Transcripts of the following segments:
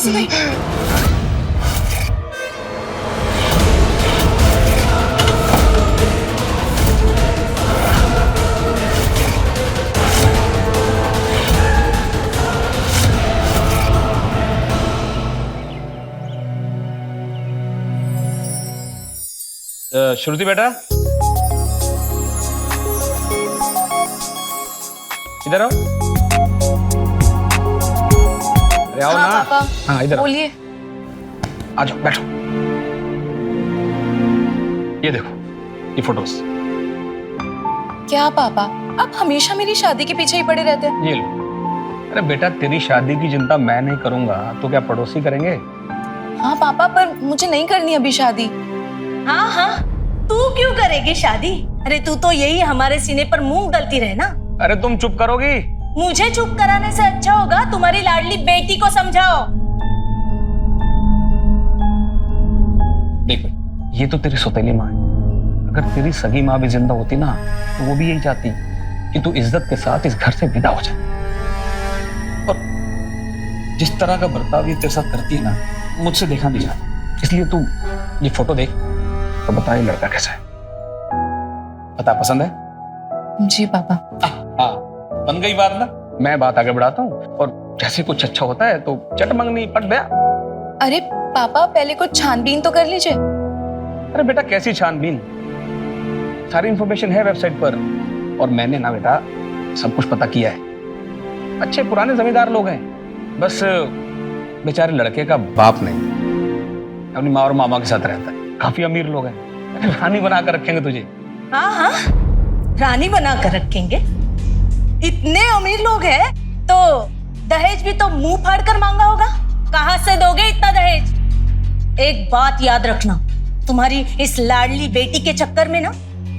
नहीं। श्रुति बेटा, इधर आओ। अरे आओ हाँ ना। पापा, हाँ इधर आओ। बोलिए। आ जाओ, बैठो। ये देखो, ये फोटोज। क्या पापा, आप हमेशा मेरी शादी के पीछे ही पड़े रहते हैं। ये लो। अरे बेटा, तेरी शादी की चिंता मैं नहीं करूंगा तो क्या पड़ोसी करेंगे? हाँ पापा, पर मुझे नहीं करनी अभी शादी। हाँ हाँ, तू क्यों करेगी शादी? अरे तू तो यही हमारे सीने पर मूंग दलती रहे ना। अरे तुम चुप करोगी? मुझे चुप कराने से अच्छा होगा तुम्हारी लाडली बेटी को समझाओ। देख, ये तो तेरी सौतेली माँ है। अगर तेरी सगी माँ भी जिंदा होती ना तो वो भी यही चाहती कि तू इज्जत के साथ इस घर से विदा हो जाए। और जिस तरह का बर्ताव ये तेरे साथ करती है ना, मुझसे देखा नहीं जाता। इसलिए तू ये फोटो देख तो बता ये लड़का कैसा है। बता, पसंद है? जी पापा। हाँ, बन गई बात ना। मैं बात आगे बढ़ाता हूँ और जैसे कुछ अच्छा होता है तो चट मंगनी पट गया। अरे पापा, पहले कुछ छानबीन तो कर लीजिए। अरे बेटा, कैसी छानबीन? सारी इंफॉर्मेशन है वेबसाइट पर और मैंने ना बेटा सब कुछ पता किया है। अच्छे पुराने जमींदार लोग हैं, बस बेचारे लड़के का बाप नहीं, अपनी माँ और मामा के साथ रहता है। काफी अमीर लोग हैं, रानी बना कर रखेंगे तुझे। हाँ हाँ, रानी बना कर रखेंगे। इतने अमीर लोग हैं तो दहेज भी तो मुंह फाड़ कर मांगा होगा। कहाँ से दोगे इतना दहेज? एक बात याद रखना, तुम्हारी इस लाडली बेटी के चक्कर में ना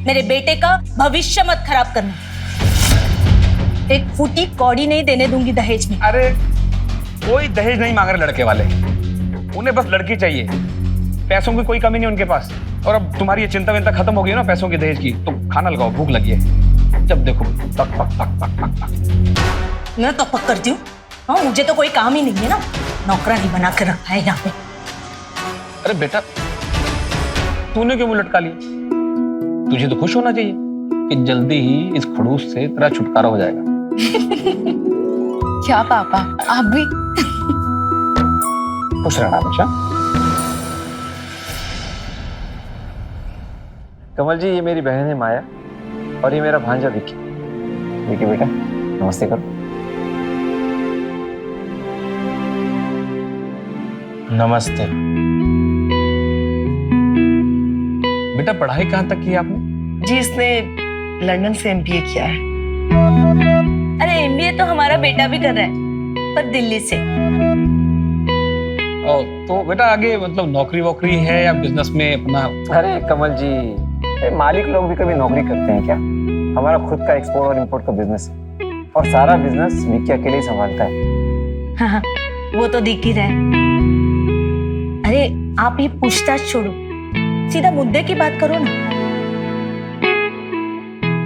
मेरे बेटे का भविष्य मत खराब करना। एक फूटी कौड़ी नहीं देने दूंगी दहेज में। अरे कोई दहेज नहीं मांग रहे लड़के वाले, उन्हें बस लड़की चाहिए। पैसों की कोई कमी नहीं उनके पास। और अब तुम्हारी ये चिंता विंता खत्म हो गई ना पैसों की, दहेज की, तो खाना लगाओ, भूख लगी है। जब देखो पक पक पक पक पक पक। मैं तो पक करती हूँ। हाँ, मुझे तो कोई काम ही नहीं है ना, नौकरानी बना कर रखा है यहाँ पे। अरे बेटा, तूने क्यों मुंह लटका लिया? तुझे तो खुश होना चाहिए कि जल्दी ही इस खड़ूस से तेरा छुटकारा हो जाएगा। क्या पापा, आप भी? खुश रहना हमेशा। कमल जी, ये मेरी बहन है माया और ये मेरा भांजा विक्की। विक्की बेटा, नमस्ते करो। नमस्ते। बेटा, पढ़ाई कहाँ तक की आपने? जी, इसने लंदन से एमबीए किया है। अरे एमबीए तो हमारा बेटा भी कर रहा है, पर दिल्ली से। तो बेटा आगे मतलब नौकरी वोकरी है या बिजनेस में अपना? अरे कमल जी, मालिक लोग भी कभी नौकरी करते हैं क्या? हमारा खुद का एक्सपोर्ट और इंपोर्ट का बिजनेस है और सारा बिजनेस विक्की अकेले ही संभालता है। हाँ, वो तो दिख ही रहा है। अरे आप ये पूछताछ छोड़ो, सीधा मुद्दे की बात करो ना।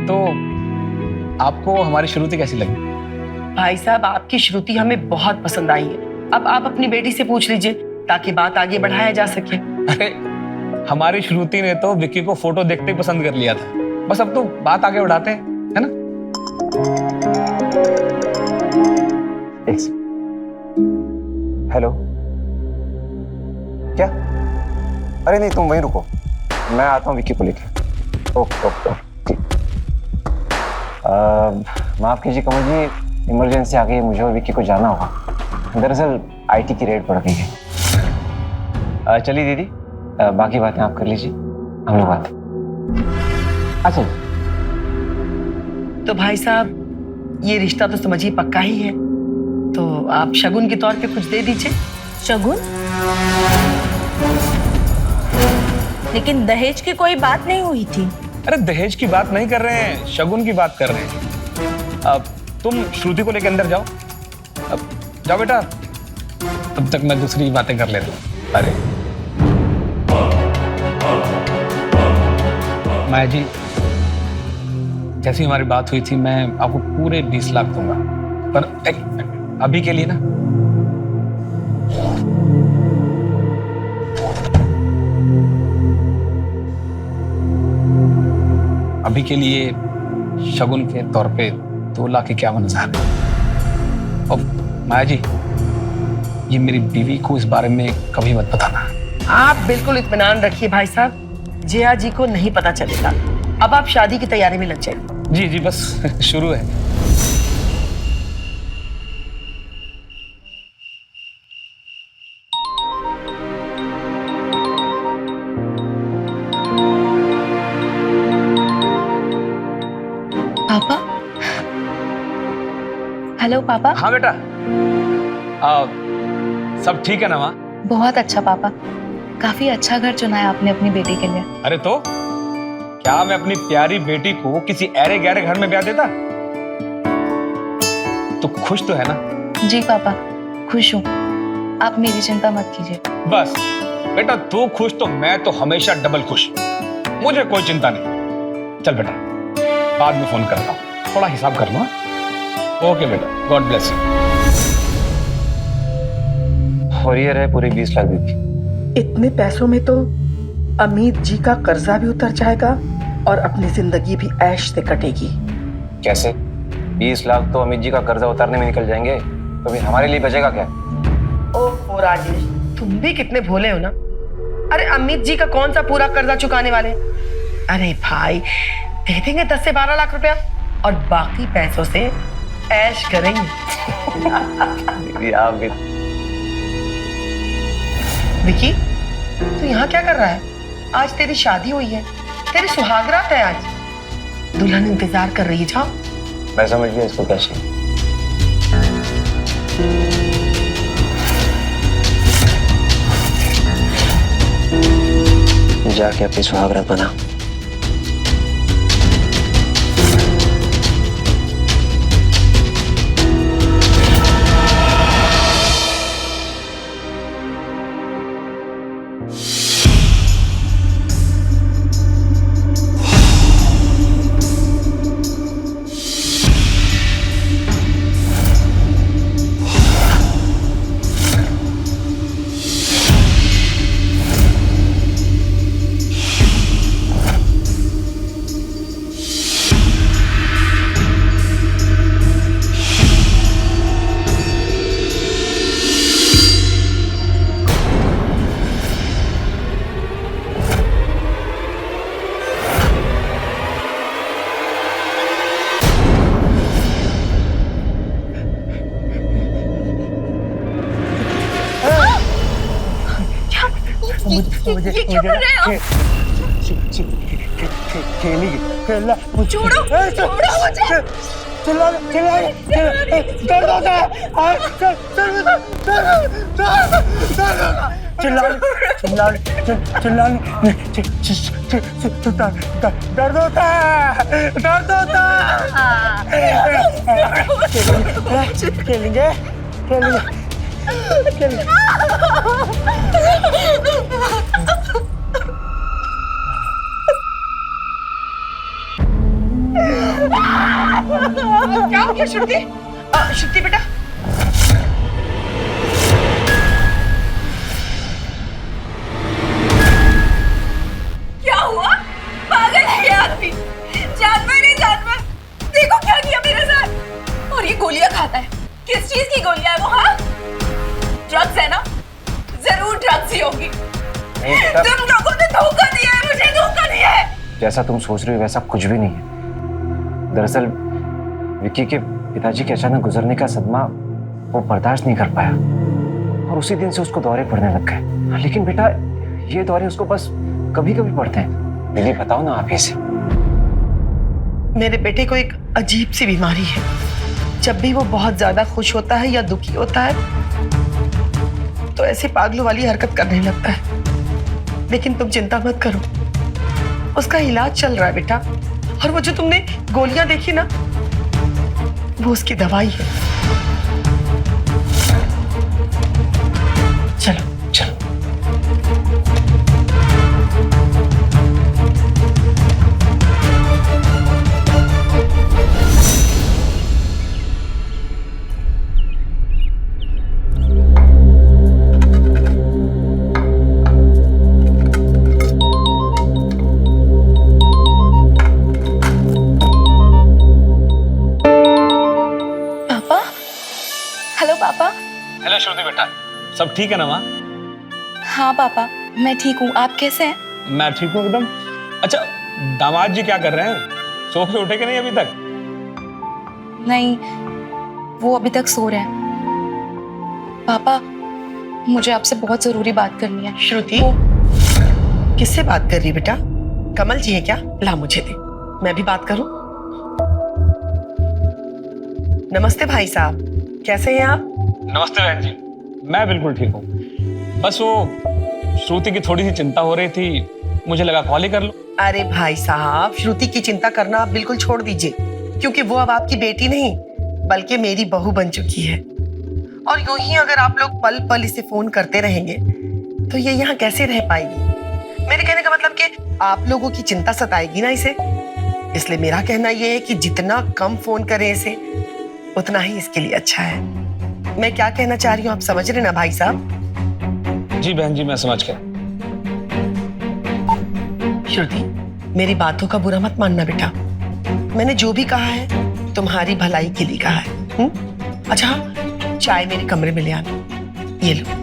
तो आपको हमारी श्रुति कैसी लगी? भाई साहब, आपकी श्रुति हमें बहुत पसंद आई है। अब आप अपनी बेटी से पूछ लीजिए ताकि बात आगे बढ़ाया जा सके। अरे हमारी श्रुति ने तो विक्की को फोटो देखते ही पसंद कर लिया था। बस अब तो बात आगे बढ़ाते हैं, है ना? हेलो, क्या? अरे नहीं, तुम वहीं रुको, मैं आता हूँ विक्की को लेकर। Okay okay okay. माफ कीजिए कमल जी, इमरजेंसी आ गई है, मुझे और विक्की को जाना होगा। दरअसल आईटी की रेड पड़ गई है। चलिए दीदी, बाकी बातें आप कर लीजिए, हम लोग बात। अच्छा तो भाई साहब, ये रिश्ता तो समझिए पक्का ही है, तो आप शगुन के तौर पे कुछ दे दीजिए। शगुन? लेकिन दहेज की कोई बात नहीं हुई थी। अरे दहेज की बात नहीं कर रहे हैं, शगुन की बात कर रहे हैं। अब तुम श्रुति को लेकर अंदर जाओ। अब जाओ बेटा, तब तक मैं दूसरी बातें कर लेता हूँ। अरे माया जी, जैसी हमारी बात हुई थी, मैं आपको पूरे 20 लाख दूंगा, पर अभी के लिए ना अभी के लिए शगुन के तौर पे 2,51,000। और माया जी, ये मेरी बीवी को इस बारे में कभी मत बताना। आप बिल्कुल इत्मीनान रखिए भाई साहब, जया जी को नहीं पता चलेगा। अब आप शादी की तैयारी में लग जाइए। जी जी, बस शुरू है। पापा। हेलो पापा। हाँ बेटा, सब ठीक है ना माँ? बहुत अच्छा पापा, काफी अच्छा घर चुना है आपने अपनी बेटी के लिए। अरे तो क्या मैं अपनी प्यारी बेटी को किसी ऐरे गहरे घर में ब्याह देता? तो खुश तो है ना? जी पापा, खुश हूँ। आप मेरी चिंता मत कीजिए। बस बेटा, तू खुश तो मैं तो हमेशा डबल खुश। मुझे कोई चिंता नहीं। चल बेटा, बाद में फोन करता हूँ, थोड़ा हिसाब कर लो। ओके बेटा, गॉड ब्लेस यू। और ये रहे पूरे 20 लाख दीदी। इतने पैसों में तो अमित जी का कर्जा भी उतर जाएगा और अपनी जिंदगी भी ऐश से कटेगी। कैसे? 20 लाख तो अमित जी का कर्जा उतारने में निकल जाएंगे, तो फिर हमारे लिए बचेगा क्या? ओह राजेश, तुम भी कितने भोले हो ना। अरे अमित जी का कौन सा पूरा कर्जा चुकाने वाले? अरे भाई, दे देंगे 10 से 12 लाख रुपया और बाकी पैसों से ऐश करेंगे। दीदी आप भी। विकी, तू यहाँ क्या कर रहा है? आज तेरी शादी हुई है, तेरी सुहागरात है आज। दुल्हन इंतजार कर रही है। जाओ। मैं समझ गया इसको कैसे। जाके अपनी सुहागरात बना। ये क्या कर रहे हो? खेलना छोड़ो, छोड़ो मुझे। दर्द होता है, दर्द होता है। खेलेंगे खेलेंगे खेलेंगे। क्या हो गया श्रुति? श्रुति बेटा, क्या हुआ? पागल है ये आदमी। जानवर है जानवर। देखो क्या किया मेरे साथ। और ये गोलियां खाता है। किस चीज की गोलियां है वो? हाँ, ड्रग्स है ना? जरूर ड्रग्स ही होगी। तुम लोगों ने धोखा दिया है, मुझे धोखा दिया है। जैसा तुम सोच रही हो वैसा कुछ भी नहीं है। दरअसल विक्की के पिताजी के अचानक गुजरने का सदमा वो बर्दाश्त नहीं कर पाया और उसी दिन से उसको दौरे पड़ने लग गए। लेकिन बेटा, ये दौरे उसको बस कभी कभी पड़ते हैं। दीदी बताओ ना आप ही से। मेरे बेटे को एक अजीब सी बीमारी है। जब भी वो बहुत ज्यादा खुश होता है या दुखी होता है तो ऐसी पागलों वाली हरकत करने लगता है। लेकिन तुम चिंता मत करो, उसका इलाज चल रहा है बेटा। और वो जो तुमने गोलियां देखी ना, वो उसकी दवाई है। चलो चलो। सब ठीक है ना माँ? हाँ पापा, मैं ठीक हूँ। आप कैसे हैं? मैं ठीक हूँ एकदम। अच्छा, दामाद जी क्या कर रहे हैं? सो के उठे कि नहीं अभी तक? नहीं, वो अभी तक सो रहे हैं। पापा, मुझे आपसे बहुत जरूरी बात करनी है। श्रुति, किससे बात कर रही बेटा? कमल जी है क्या? ला मुझे दे, मैं भी बात करूं। नमस्ते भाई साहब, कैसे हैं आप? नमस्ते बहन जी, मैं बिल्कुल ठीक हूँ। बस वो श्रुति की थोड़ी सी चिंता हो रही थी, मुझे लगा कॉल ही कर लो। अरे भाई साहब, श्रुति की चिंता करना आप बिल्कुल छोड़ दीजिए, क्योंकि वो अब आपकी बेटी नहीं बल्कि मेरी बहू बन चुकी है। और यूं ही अगर आप लोग पल पल इसे फोन करते रहेंगे तो ये यहाँ कैसे रह पाएगी? मेरे कहने का मतलब कि आप लोगों की चिंता सताएगी ना इसे। इसलिए मेरा कहना यह है कि जितना कम फोन करें इसे, उतना ही इसके लिए अच्छा है। मैं क्या कहना चाह रही हूँ आप समझ रहे ना भाई साहब? जी बहन जी, मैं समझ गया। श्रुति, मेरी बातों का बुरा मत मानना बेटा। मैंने जो भी कहा है तुम्हारी भलाई के लिए कहा है। अच्छा, चाय मेरे कमरे में ले आना। ये लो।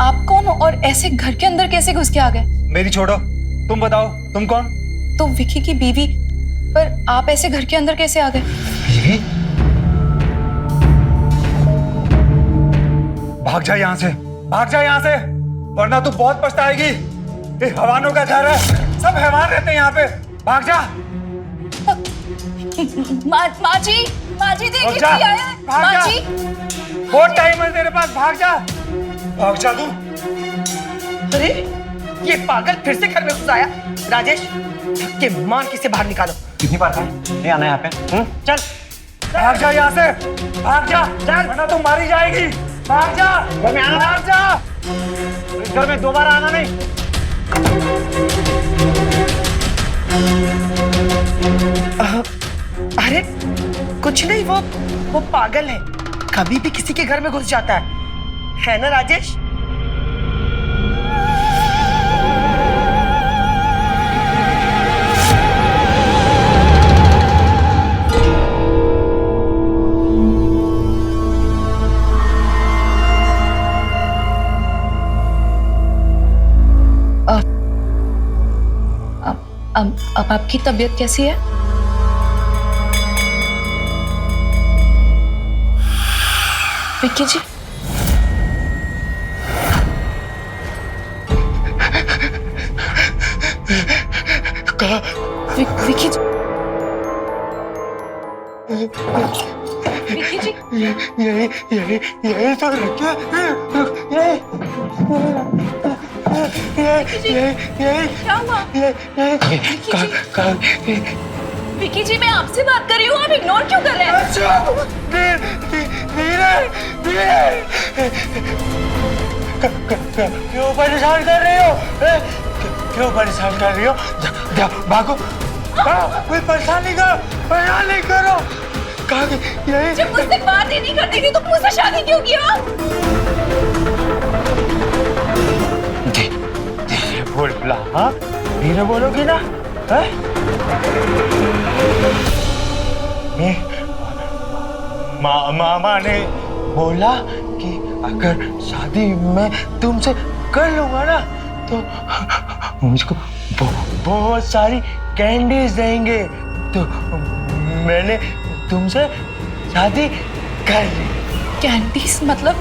आप कौन हो और ऐसे घर के अंदर कैसे घुस के आ गए? मेरी छोड़ो, तुम बताओ तुम कौन? तो विकी की बीवी, पर आप ऐसे घर के अंदर कैसे आ गए? बीवी? भाग जा यहाँ से, भाग जा यहाँ से, वरना तू बहुत पछताएगी। ये हैवानों का घर है, सब हैवान रहते हैं यहाँ पे। भाग जा। माँ जी देखिए रुक जा, क्या है? भाग माँ जा। जी, बहुत टाइम है तेरे पास, भाग जा, भाग जा तू। अरे ये पागल फिर से घर में घुस आया। राजेश, के मार किसे बाहर निकालो। कितनी बार कहा नहीं आना यहाँ पे? चल, भाग जा यहाँ से, भाग जा, चल, वरना तू मारी जाएगी। भाग जा, घर में आना, भाग जा, घर में दोबारा आना नहीं। अरे कुछ नहीं, वो पागल है, कभी भी किसी के घर में घुस जाता है ना राजेश? अब आपकी तबीयत कैसी है? विक्की जी, विक्की जी, विक्की जी, यही तो रखा, यही क्या हुआ? विक्की जी, मैं आपसे बात कर रही हूँ, आप इग्नोर क्यों कर रहे हैं? क्यों परेशान कर रही हो? क्यों परेशान कर रही हो? भागो, कोई परेशान नहीं करो। कहा कि यही जब मुझसे बात ही नहीं करती थी तो मुझसे शादी क्यों किया? बोला, हाँ धीरे बोलोगी ना? मामा ने बोला कि अगर शादी मैं तुमसे कर लूंगा ना तो मुझको बहुत सारी कैंडीज देंगे, तो मैंने तुमसे शादी कर ली। कैंडीज मतलब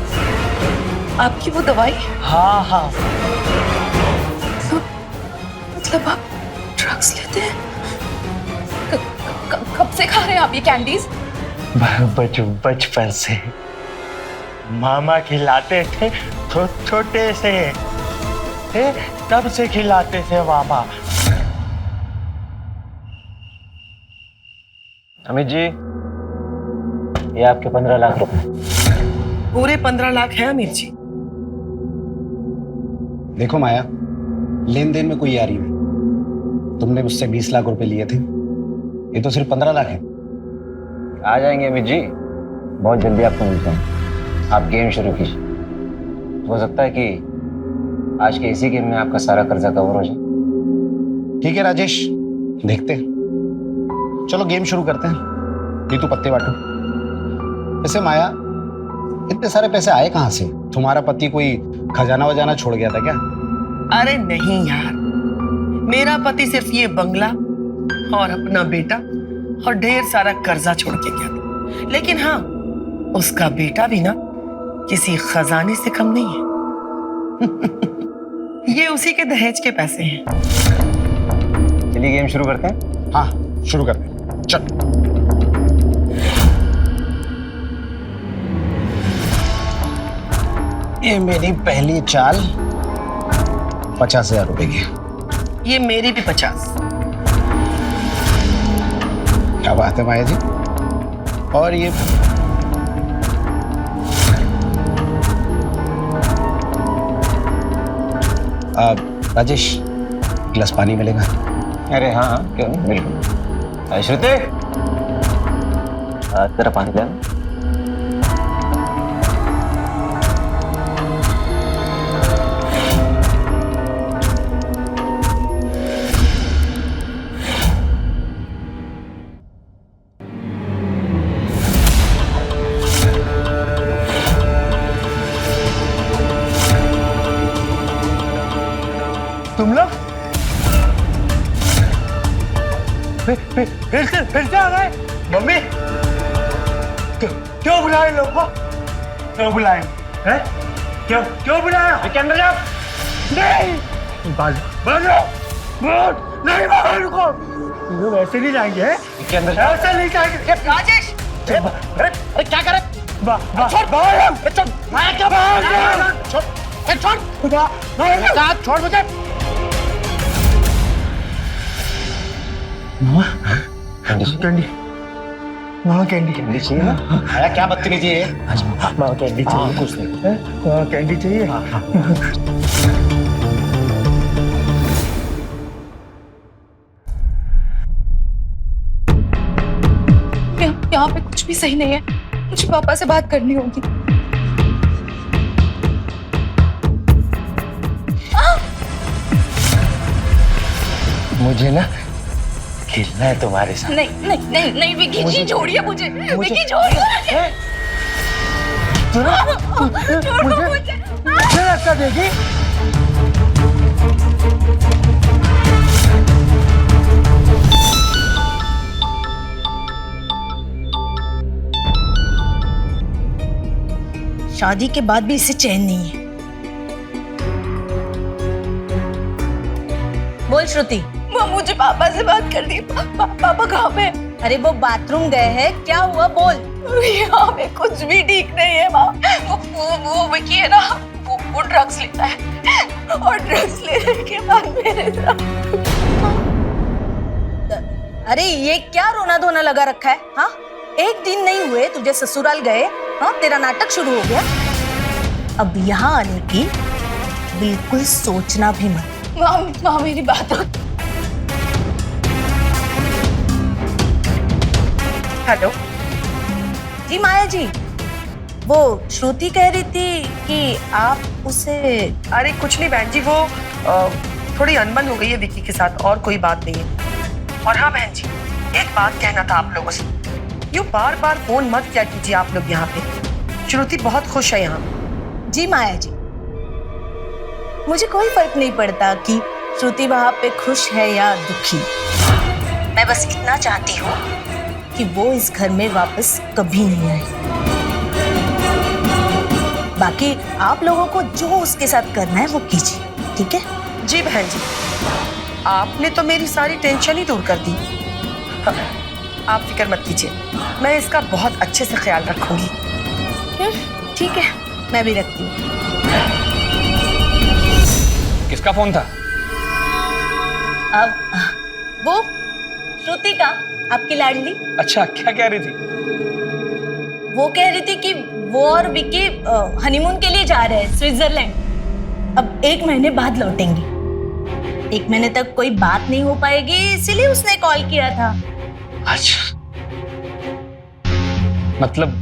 आपकी वो दवाई? हाँ। मतलब आप ड्रग्स लेते हैं? कब से खा रहे हैं आप ये कैंडीज? बचपन से मामा खिलाते थे, छोटे से थे तब से खिलाते थे मामा। अमित जी, ये आपके 15 लाख रुपए। पूरे 15 लाख है अमीर जी। देखो माया, लेन देन में कोई यारी नहीं। तुमने मुझसे 20 लाख रुपए लिए थे, ये तो सिर्फ 15 लाख है। आ जाएंगे अमित जी, बहुत जल्दी आपको मिलते हैं। आप गेम शुरू कीजिए, हो सकता है कि आज के इसी गेम में आपका सारा कर्जा कवर हो जाए। ठीक है राजेश, देखते हैं। चलो गेम शुरू करते हैं। नीतू पत्ते बांटो। वैसे माया, इतने सारे पैसे आए कहाँ से? तुम्हारा पति कोई खजाना वजाना छोड़ गया था क्या? अरे नहीं यार, मेरा पति सिर्फ ये बंगला और अपना बेटा और ढेर सारा कर्जा छोड़ के गया था। लेकिन हाँ, उसका बेटा भी ना किसी खजाने से कम नहीं है। ये उसी के दहेज के पैसे हैं। चलिए गेम शुरू करते हैं। हाँ शुरू करते हैं, चल। ये मेरी पहली चाल 50,000 रुपए की। ये मेरी भी 50। क्या बात है माया जी। और ये राजेश, गिलास पानी मिलेगा? अरे हाँ हाँ, क्यों नहीं, बिल्कुल। श्रुति, तेरा पानी लेना। तुम लोग फिर से आ गए? मम्मी, क्यों बुलाए लोग को? क्यों बुलाए? हैं? क्यों बुलाया? के अंदर जाओ। नहीं, बाजो, नहीं बाहर को। लोग ऐसे नहीं जाएंगे, के अंदर जाओ। ऐसे नहीं जाएंगे। राजेश, अरे क्या करे? छोड़ मुझे। कैंडी, वहाँ कैंडी चाहिए ना? आया क्या बदतमीजी है? वहाँ कैंडी चाहिए। कुछ नहीं। वहाँ कैंडी चाहिए। यहाँ पे कुछ भी सही नहीं है। मुझे पापा से बात करनी होगी। मुझे ना खेलना है तुम्हारे साथ। नहीं नहीं नहीं नहीं विकी जी, छोड़िए मुझे। विकी छोड़िए मुझे। मुझे रास्ता देगी? शादी के बाद भी इसे चैन नहीं है। बोल श्रुति। मुझे पापा से बात करनी। पापा कहाँ पे? अरे वो बाथरूम गए हैं, क्या हुआ बोल। यहाँ पे कुछ भी ठीक नहीं है माँ। वो विकी है ना, वो ड्रग्स लेता है और ड्रग्स लेने के बाद मेरे साथ। अरे ये क्या रोना धोना लगा रखा है? हाँ, एक दिन नहीं हुए तुझे ससुराल गए, हाँ तेरा नाटक शुरू हो गया। अब यहाँ आने की बिल्कुल सोचना भी मत। माँ मेरी बात। हेलो जी माया जी, वो श्रुति कह रही थी कि आप उसे। अरे कुछ नहीं बहन जी, वो थोड़ी अनबन हो गई है विक्की के साथ, और कोई बात नहीं है। और हाँ बहन जी, एक बात कहना था आप लोगों से। यूँ बार बार फोन मत किया कीजिए आप लोग यहाँ पे। श्रुति बहुत खुश है यहाँ। जी माया जी, मुझे कोई फर्क नहीं पड़ता कि श्रुति वहां पे खुश है या दुखी। मैं बस इतना चाहती हूँ कि वो इस घर में वापस कभी नहीं आए। बाकी आप लोगों को जो उसके साथ करना है वो कीजिए, ठीक है? जी बहन जी, आपने तो मेरी सारी टेंशन ही दूर कर दी। हाँ, आप फिक्र मत कीजिए, मैं इसका बहुत अच्छे से ख्याल रखूंगी। ठीक है, मैं भी रखती हूँ। किसका फोन था? अब वो श्रुति का, आपकी लाडली। अच्छा, क्या कह रही थी? वो कह रही थी कि वो और विकी हनीमून के लिए जा रहे हैं स्विट्जरलैंड। अब 1 महीने बाद लौटेंगे। 1 महीने तक कोई बात नहीं हो पाएगी, इसीलिए उसने कॉल किया था। अच्छा, मतलब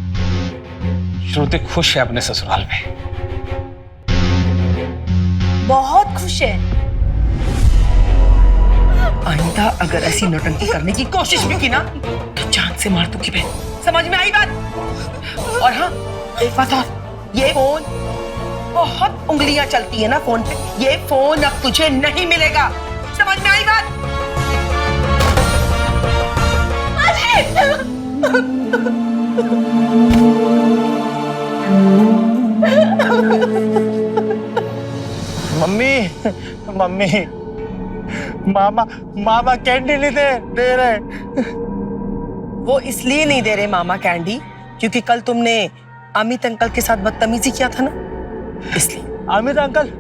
श्रुति खुश है अपने ससुराल में? बहुत खुश है। आइंदा अगर ऐसी नौटंकी करने की कोशिश भी की ना तो जान से मार दूंगी मैं। समझ में आई बात? और हाँ, एक बात और, ये फोन, बहुत उंगलियां चलती है ना फोन पे, ये फोन अब तुझे नहीं मिलेगा। समझ में आई बात? मम्मी मम्मी, मामा मामा कैंडी नहीं दे रहे। वो इसलिए नहीं दे रहे मामा कैंडी क्योंकि कल तुमने अमित अंकल के साथ बदतमीजी किया था ना, इसलिए। अमित अंकल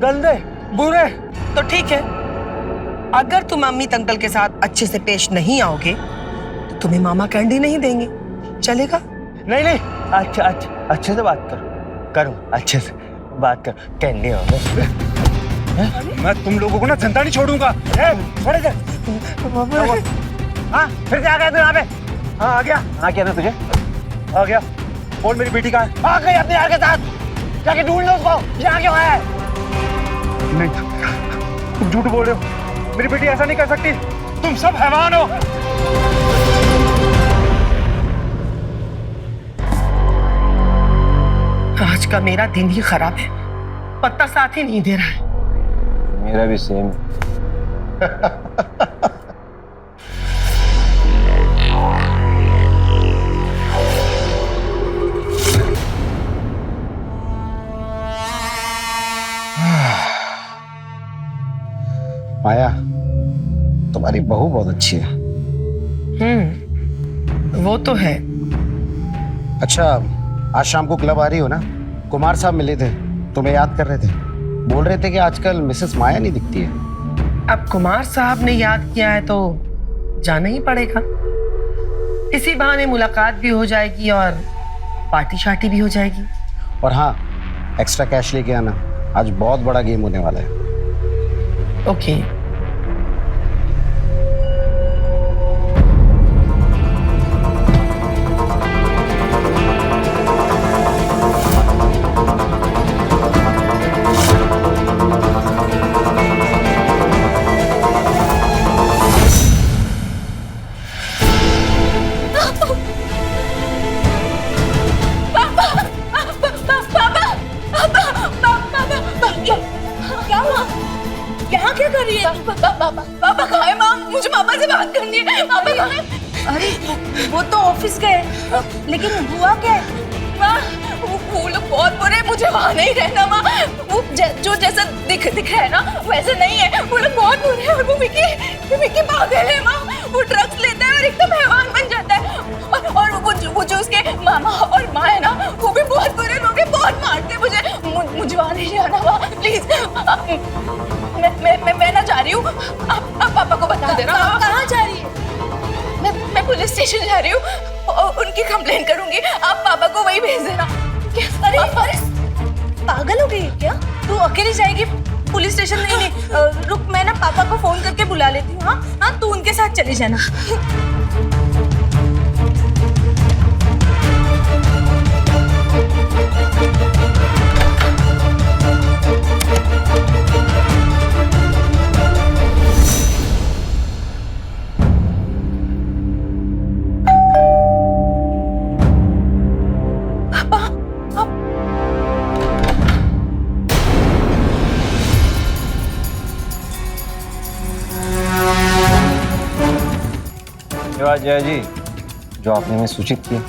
गंदे बुरे। तो ठीक है, अगर तुम अमित अंकल के साथ अच्छे से पेश नहीं आओगे तो तुम्हें मामा कैंडी नहीं देंगे, चलेगा? नहीं नहीं, अच्छा अच्छा अच्छे से बात करो अच्छे से बात कर। कैंडी हो मैं तुम लोगों को ना जिंदा नहीं छोड़ूंगा। थोड़े से। हाँ फिर से आ गया तू यहाँ पे? हाँ आ गया। हाँ क्या ना तुझे? आ गया। बोल मेरी बेटी कहाँ है? आ गई अपने यार के साथ, जाके ढूंढ लो उसको। यहाँ क्यों है? नहीं, तुम झूठ बोल रहे हो, मेरी बेटी ऐसा नहीं कर सकती। तुम सब हैवान हो। आज का मेरा दिन ही खराब है, पत्ता साथ ही नहीं दे रहा है। मेरा भी सेम। माया, तुम्हारी बहू बहुत अच्छी है। वो तो है। अच्छा, आज शाम को क्लब आ रही हो ना? कुमार साहब मिले थे, तुम्हें याद कर रहे थे, बोल रहे थे कि आजकल मिसेस माया नहीं दिखती है। अब कुमार साहब ने याद किया है तो जाना ही पड़ेगा। इसी बहाने मुलाकात भी हो जाएगी और पार्टी शार्टी भी हो जाएगी। और हाँ, एक्स्ट्रा कैश लेके आना, आज बहुत बड़ा गेम होने वाला है। ओके। यहाँ क्या कर रही है? पापा कहाँ है? माँ, मुझे पापा से बात करनी है। पापा कहाँ है? अरे वो तो ऑफिस गए, लेकिन हुआ क्या है? माँ, वो लोग बहुत बुरे हैं, मुझे वहाँ नहीं रहना माँ। वो जो जैसा दिख रहा है ना वैसे नहीं है, वो लोग बहुत बुरे हैं। और वो विकी पागल है माँ, वो ड्रग्स लेता है और एकदम हैवान बन जाता है। और वो जो उसके मामा और माँ है ना, वो भी बहुत बुरे लोग हैं, बहुत मारते हैं मुझे वहाँ नहीं जाना माँ, प्लीज। मैं ना जा रही हूँ, आप पापा को बता देना। कहाँ जा रही है? मैं पुलिस स्टेशन जा रही हूँ, उनकी कंप्लेंट करूंगी, आप पापा को वही भेज देना। अरे पागल हो गई है क्या? तू अकेली जाएगी पुलिस स्टेशन? नहीं, रुक, मैं ना पापा को फोन करके बुला लेती हूँ। हाँ, तू उनके साथ चली जाना। जया जी, जो आपने हमें सूचित किया,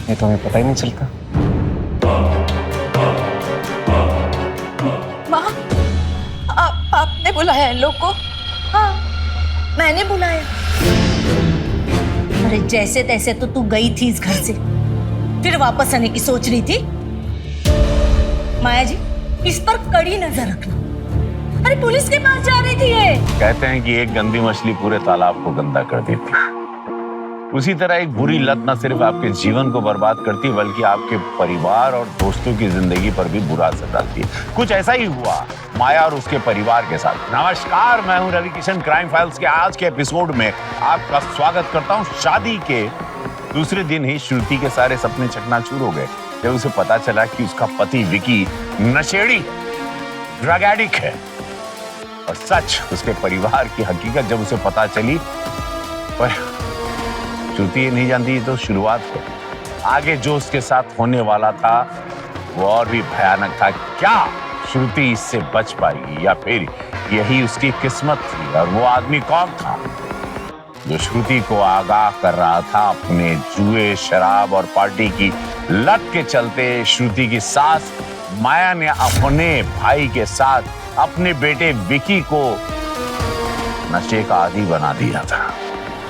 ये तो हमें पता ही नहीं चलता। माँ, आपने बुलाया है लोग को? हाँ, मैंने बुलाया। अरे जैसे तैसे तो तू गई थी इस घर से, फिर वापस आने की सोच रही थी। माया जी, इस पर कड़ी नजर रखना। अरे पुलिस के पास जा रही थी ये। कहते हैं कि एक गंदी मछली पूरे तालाब को गंदा कर देती है। उसी तरह एक बुरी लत न सिर्फ आपके जीवन को बर्बाद करती है, बल्कि आपके परिवार और दोस्तों की जिंदगी पर भी बुरा असर डालती है। कुछ ऐसा ही हुआ माया और उसके परिवार के साथ। नमस्कार, मैं हूं रवि किशन। क्राइम फाइल्स के आज के एपिसोड में आपका स्वागत करता हूं। शादी के दूसरे दिन ही श्रुति के सारे सपने चकनाचूर हो गए जब उसे पता चला कि उसका पति विकी नशेड़ी, ड्रग एडिक्ट है। और सच उसके परिवार की हकीकत जब उसे पता चली, पर श्रुति ये नहीं जानती तो शुरुआत है। आगे जो उसके साथ होने वाला था वो और भी भयानक था। क्या श्रुति इससे बच पाएगी या फिर यही उसकी किस्मत थी? और वो आदमी कौन था जो श्रुति को आगाह कर रहा था अपने जुए, शराब और पार्टी की लत के चलते? श्रुति की सास माया ने अपने भाई के साथ अपने बेटे विकी को नशे का आदी बना दिया था।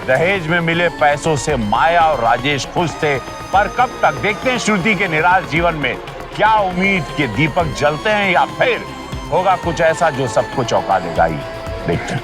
दहेज में मिले पैसों से माया और राजेश खुश थे, पर कब तक? देखते हैं श्रुति के निराश जीवन में क्या उम्मीद के दीपक जलते हैं या फिर होगा कुछ ऐसा जो सबको चौंका देगा ही। देखते हैं।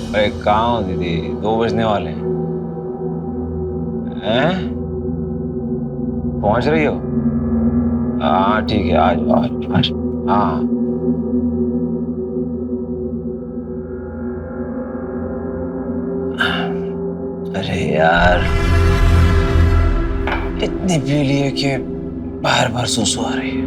अरे कहाँ हो दीदी? 2 बजने वाले हैं। पहुंच रही हो? हाँ ठीक है, आ जाओ आ जाओ। हाँ अरे यार इतनी पी ली है कि बार बार सुसु आ रही है।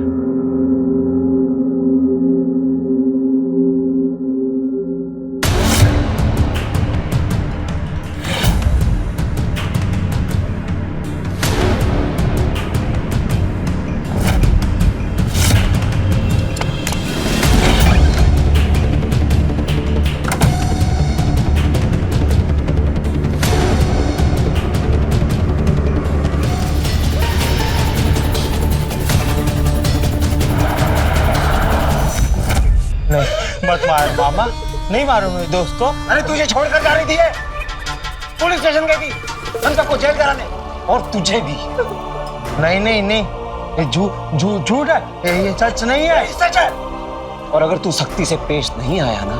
मत मार मामा, नहीं मारो मेरे दोस्त को। अरे तुझे छोड़कर जा रही थी ये? पुलिस स्टेशन गई थी हम सबको जेल कराने, और तुझे भी। नहीं नहीं नहीं, ये झूठ है, ये सच नहीं है। सच है। और अगर तू सख्ती से पेश नहीं आया ना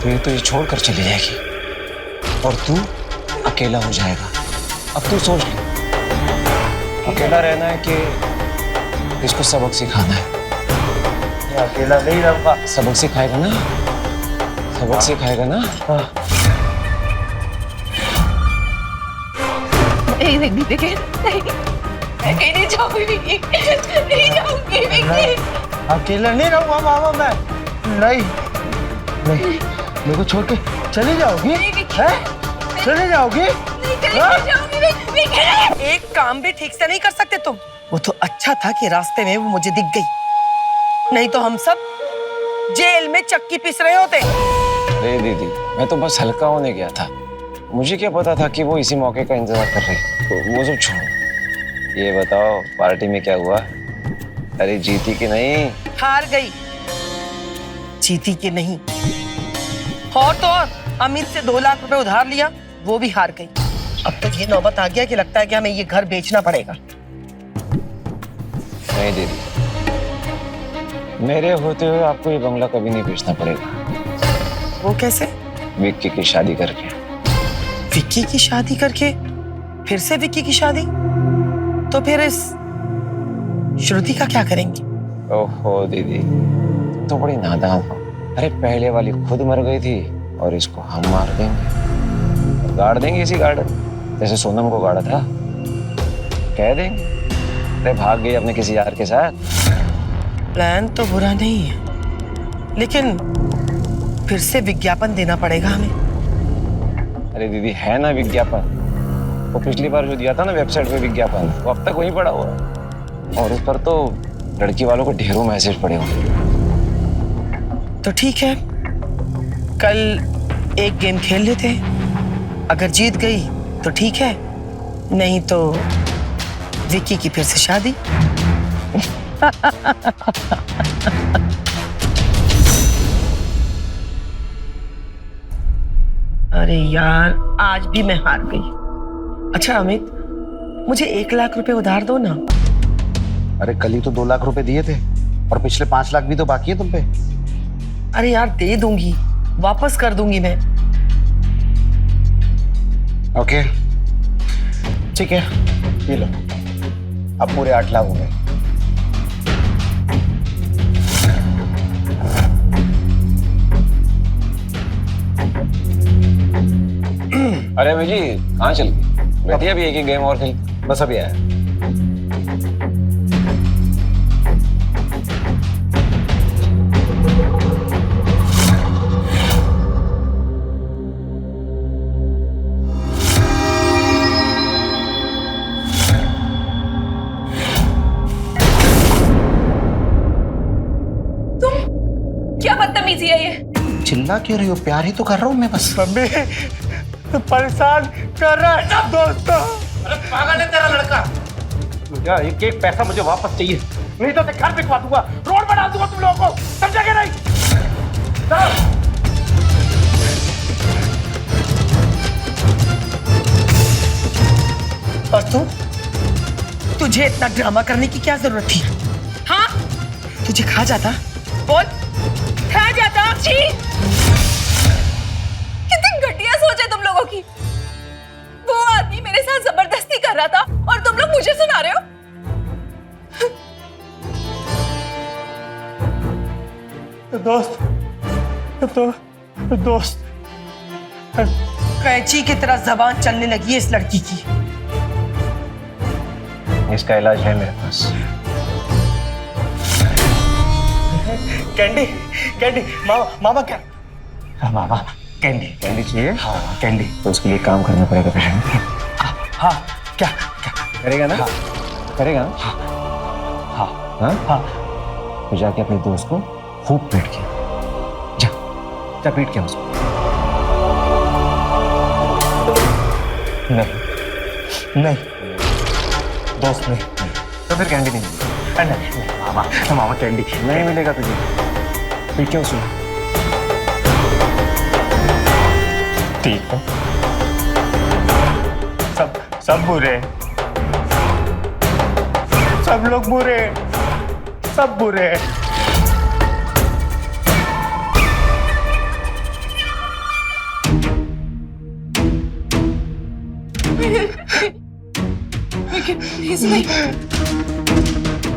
तो ये तुझे छोड़कर चली जाएगी और तू अकेला हो जाएगा। अब तू सोच ले, अकेला रहना है कि इसको सबक सिखाना है? अकेला नहीं रहूंगा। सबक सिखाएगा ना? सबक सिखाएगा ना? नहीं जाऊंगी, नहीं जाऊंगी विकी। अकेला नहीं रहूंगा मामा मैं। नहीं नहीं, मेरे को छोड़ के चली जाओगी? चली जाओगी? एक काम भी ठीक से नहीं कर सकते तुम? वो तो अच्छा था कि रास्ते में वो मुझे दिख गई, नहीं तो हम सब जेल में चक्की पीस रहे होते। अरे दीदी, मैं तो बस हल्का होने गया था, मुझे क्या पता था कि वो इसी मौके का इंतजार कर रही। तो वो सब छोड़ो, ये बताओ पार्टी में क्या हुआ? अरे जीती कि नहीं? हार गई। जीती कि नहीं? और तो और अमित से 2 लाख रुपए उधार लिया, वो भी हार गई। अब तो ये नौबत आ गया कि लगता है कि हमें ये घर बेचना पड़ेगा। नहीं दीदी, मेरे होते हुए आपको ये बंगला कभी नहीं बेचना पड़ेगा। वो कैसे? विक्की की शादी करके। विक्की की शादी करके? फिर से विक्की की शादी? तो फिर इस श्रुति का क्या करेंगी? ओहो दीदी, तुम तो बड़ी नादान हो। अरे पहले वाली खुद मर गई थी और इसको हम मार देंगे, गाड़ देंगे इसी गार्डन, जैसे सोनम को गाड़ा था। कह देंगे अरे भाग गई अपने किसी यार के साथ। प्लान तो बुरा नहीं है, लेकिन फिर से विज्ञापन देना पड़ेगा हमें। अरे दीदी है ना विज्ञापन, वो पिछली बार जो दिया था ना वेबसाइट पे विज्ञापन, वो अब तक वहीं पड़ा हुआ है और उस पर तो लड़की वालों को ढेरों मैसेज पड़े हुए। तो ठीक है, कल एक गेम खेल लेते हैं। अगर जीत गई तो ठीक है, नहीं तो विक्की की फिर से शादी। अरे यार, आज भी मैं हार गई। अच्छा अमित, मुझे 1 लाख रुपए उधार दो ना। अरे कल ही तो 2 लाख रुपए दिए थे और पिछले 5 लाख भी तो बाकी है तुम पे। अरे यार दे दूंगी, वापस कर दूंगी मैं। ओके ठीक है, ये लो, अब पूरे 8 लाख हो गए। अरे अभी जी कहाँ चल गई? बैठिए अभी एक ही गेम और खेल। बस अभी आया। क्या बदतमीजी है ये? चिल्ला क्यों रही हो? प्यार ही तो कर रहा हूँ मैं बस। मम्मी तो परेशान कर रहा है ना दोस्तों। अरे पागल है तेरा लड़का। मुझे एक पैसा मुझे वापस चाहिए, नहीं तो घर बिकवा दूंगा, रोड बना दूंगा तुम लोगों को, समझा क्या नहीं? और तुझे इतना ड्रामा करने की क्या जरूरत थी? हाँ, तुझे खा जाता, बोल, खा जाता। जी, कितनी घटिया सोच है तुम लोगों की। वो आदमी मेरे साथ जबरदस्ती कर रहा था और तुम लोग मुझे सुना रहे हो। दोस्त कैंची की तरह जबान चलने लगी है इस लड़की की। इसका इलाज है मेरे पास। कैंडी कैंडी मामा क्या? हाँ मामा, कैंडी कैंडी चाहिए? हाँ कैंडी। तो उसके लिए काम करना पड़ेगा पेशेंट। हाँ क्या क्या करेगा ना? करेगा ना? हाँ हाँ हाँ। तो जाके अपने दोस्त को खूब पीट के जा, जा पीट के उसको। नहीं नहीं दोस्त नहीं। तो फिर कैंडी नहीं मिलेगा। नहीं मामा, मामा कैंडी नहीं मिलेगा तुझे, पीट के उसको। ठीक है, सब बुरे, सब लोग बुरे, सब बुरे।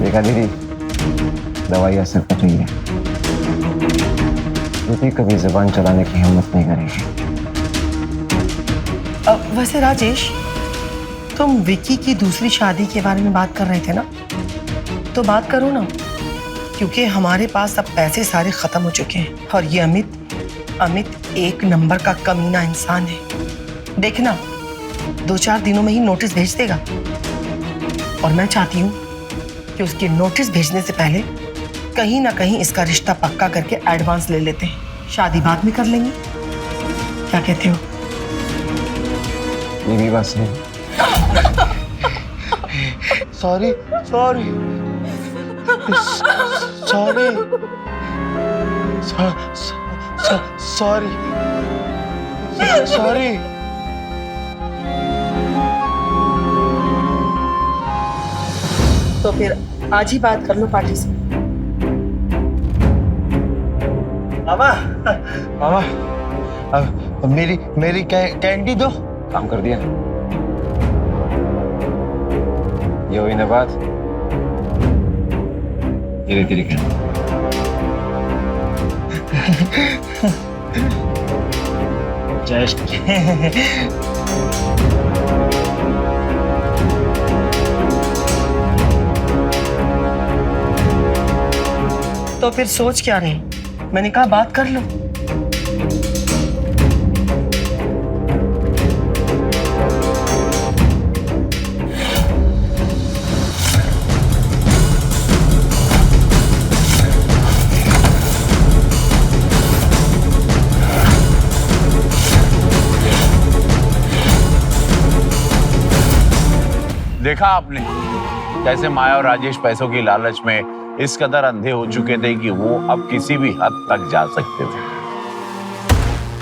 देखा दीदी, दवाई असर कर रही है। श्रुति कभी जुबान चलाने की हिम्मत नहीं करेगी। वैसे राजेश, तुम विक्की की दूसरी शादी के बारे में बात कर रहे थे ना, तो बात करो ना, क्योंकि हमारे पास अब पैसे सारे खत्म हो चुके हैं और ये अमित 1 नंबर का कमीना इंसान है। देखना 2-4 दिनों में ही नोटिस भेज देगा और मैं चाहती हूँ कि उसकी नोटिस भेजने से पहले कहीं ना कहीं इसका रिश्ता पक्का करके एडवांस ले लेते हैं, शादी बाद में कर लेंगे। क्या कहते हो? ये भी बात सही। Sorry sorry sorry sorry sorry. तो फिर आज ही बात कर लो पार्टी से। मामा मामा अब मेरी कैंडी दो। काम कर दिया। ये हुई ना बात, धीरे धीरे कैंडी। तो फिर सोच क्या रही? मैंने कहा बात कर लो। देखा आपने कैसे माया और राजेश पैसों की लालच में इस कदर अंधे हो चुके थे कि वो अब किसी भी हद तक जा सकते थे।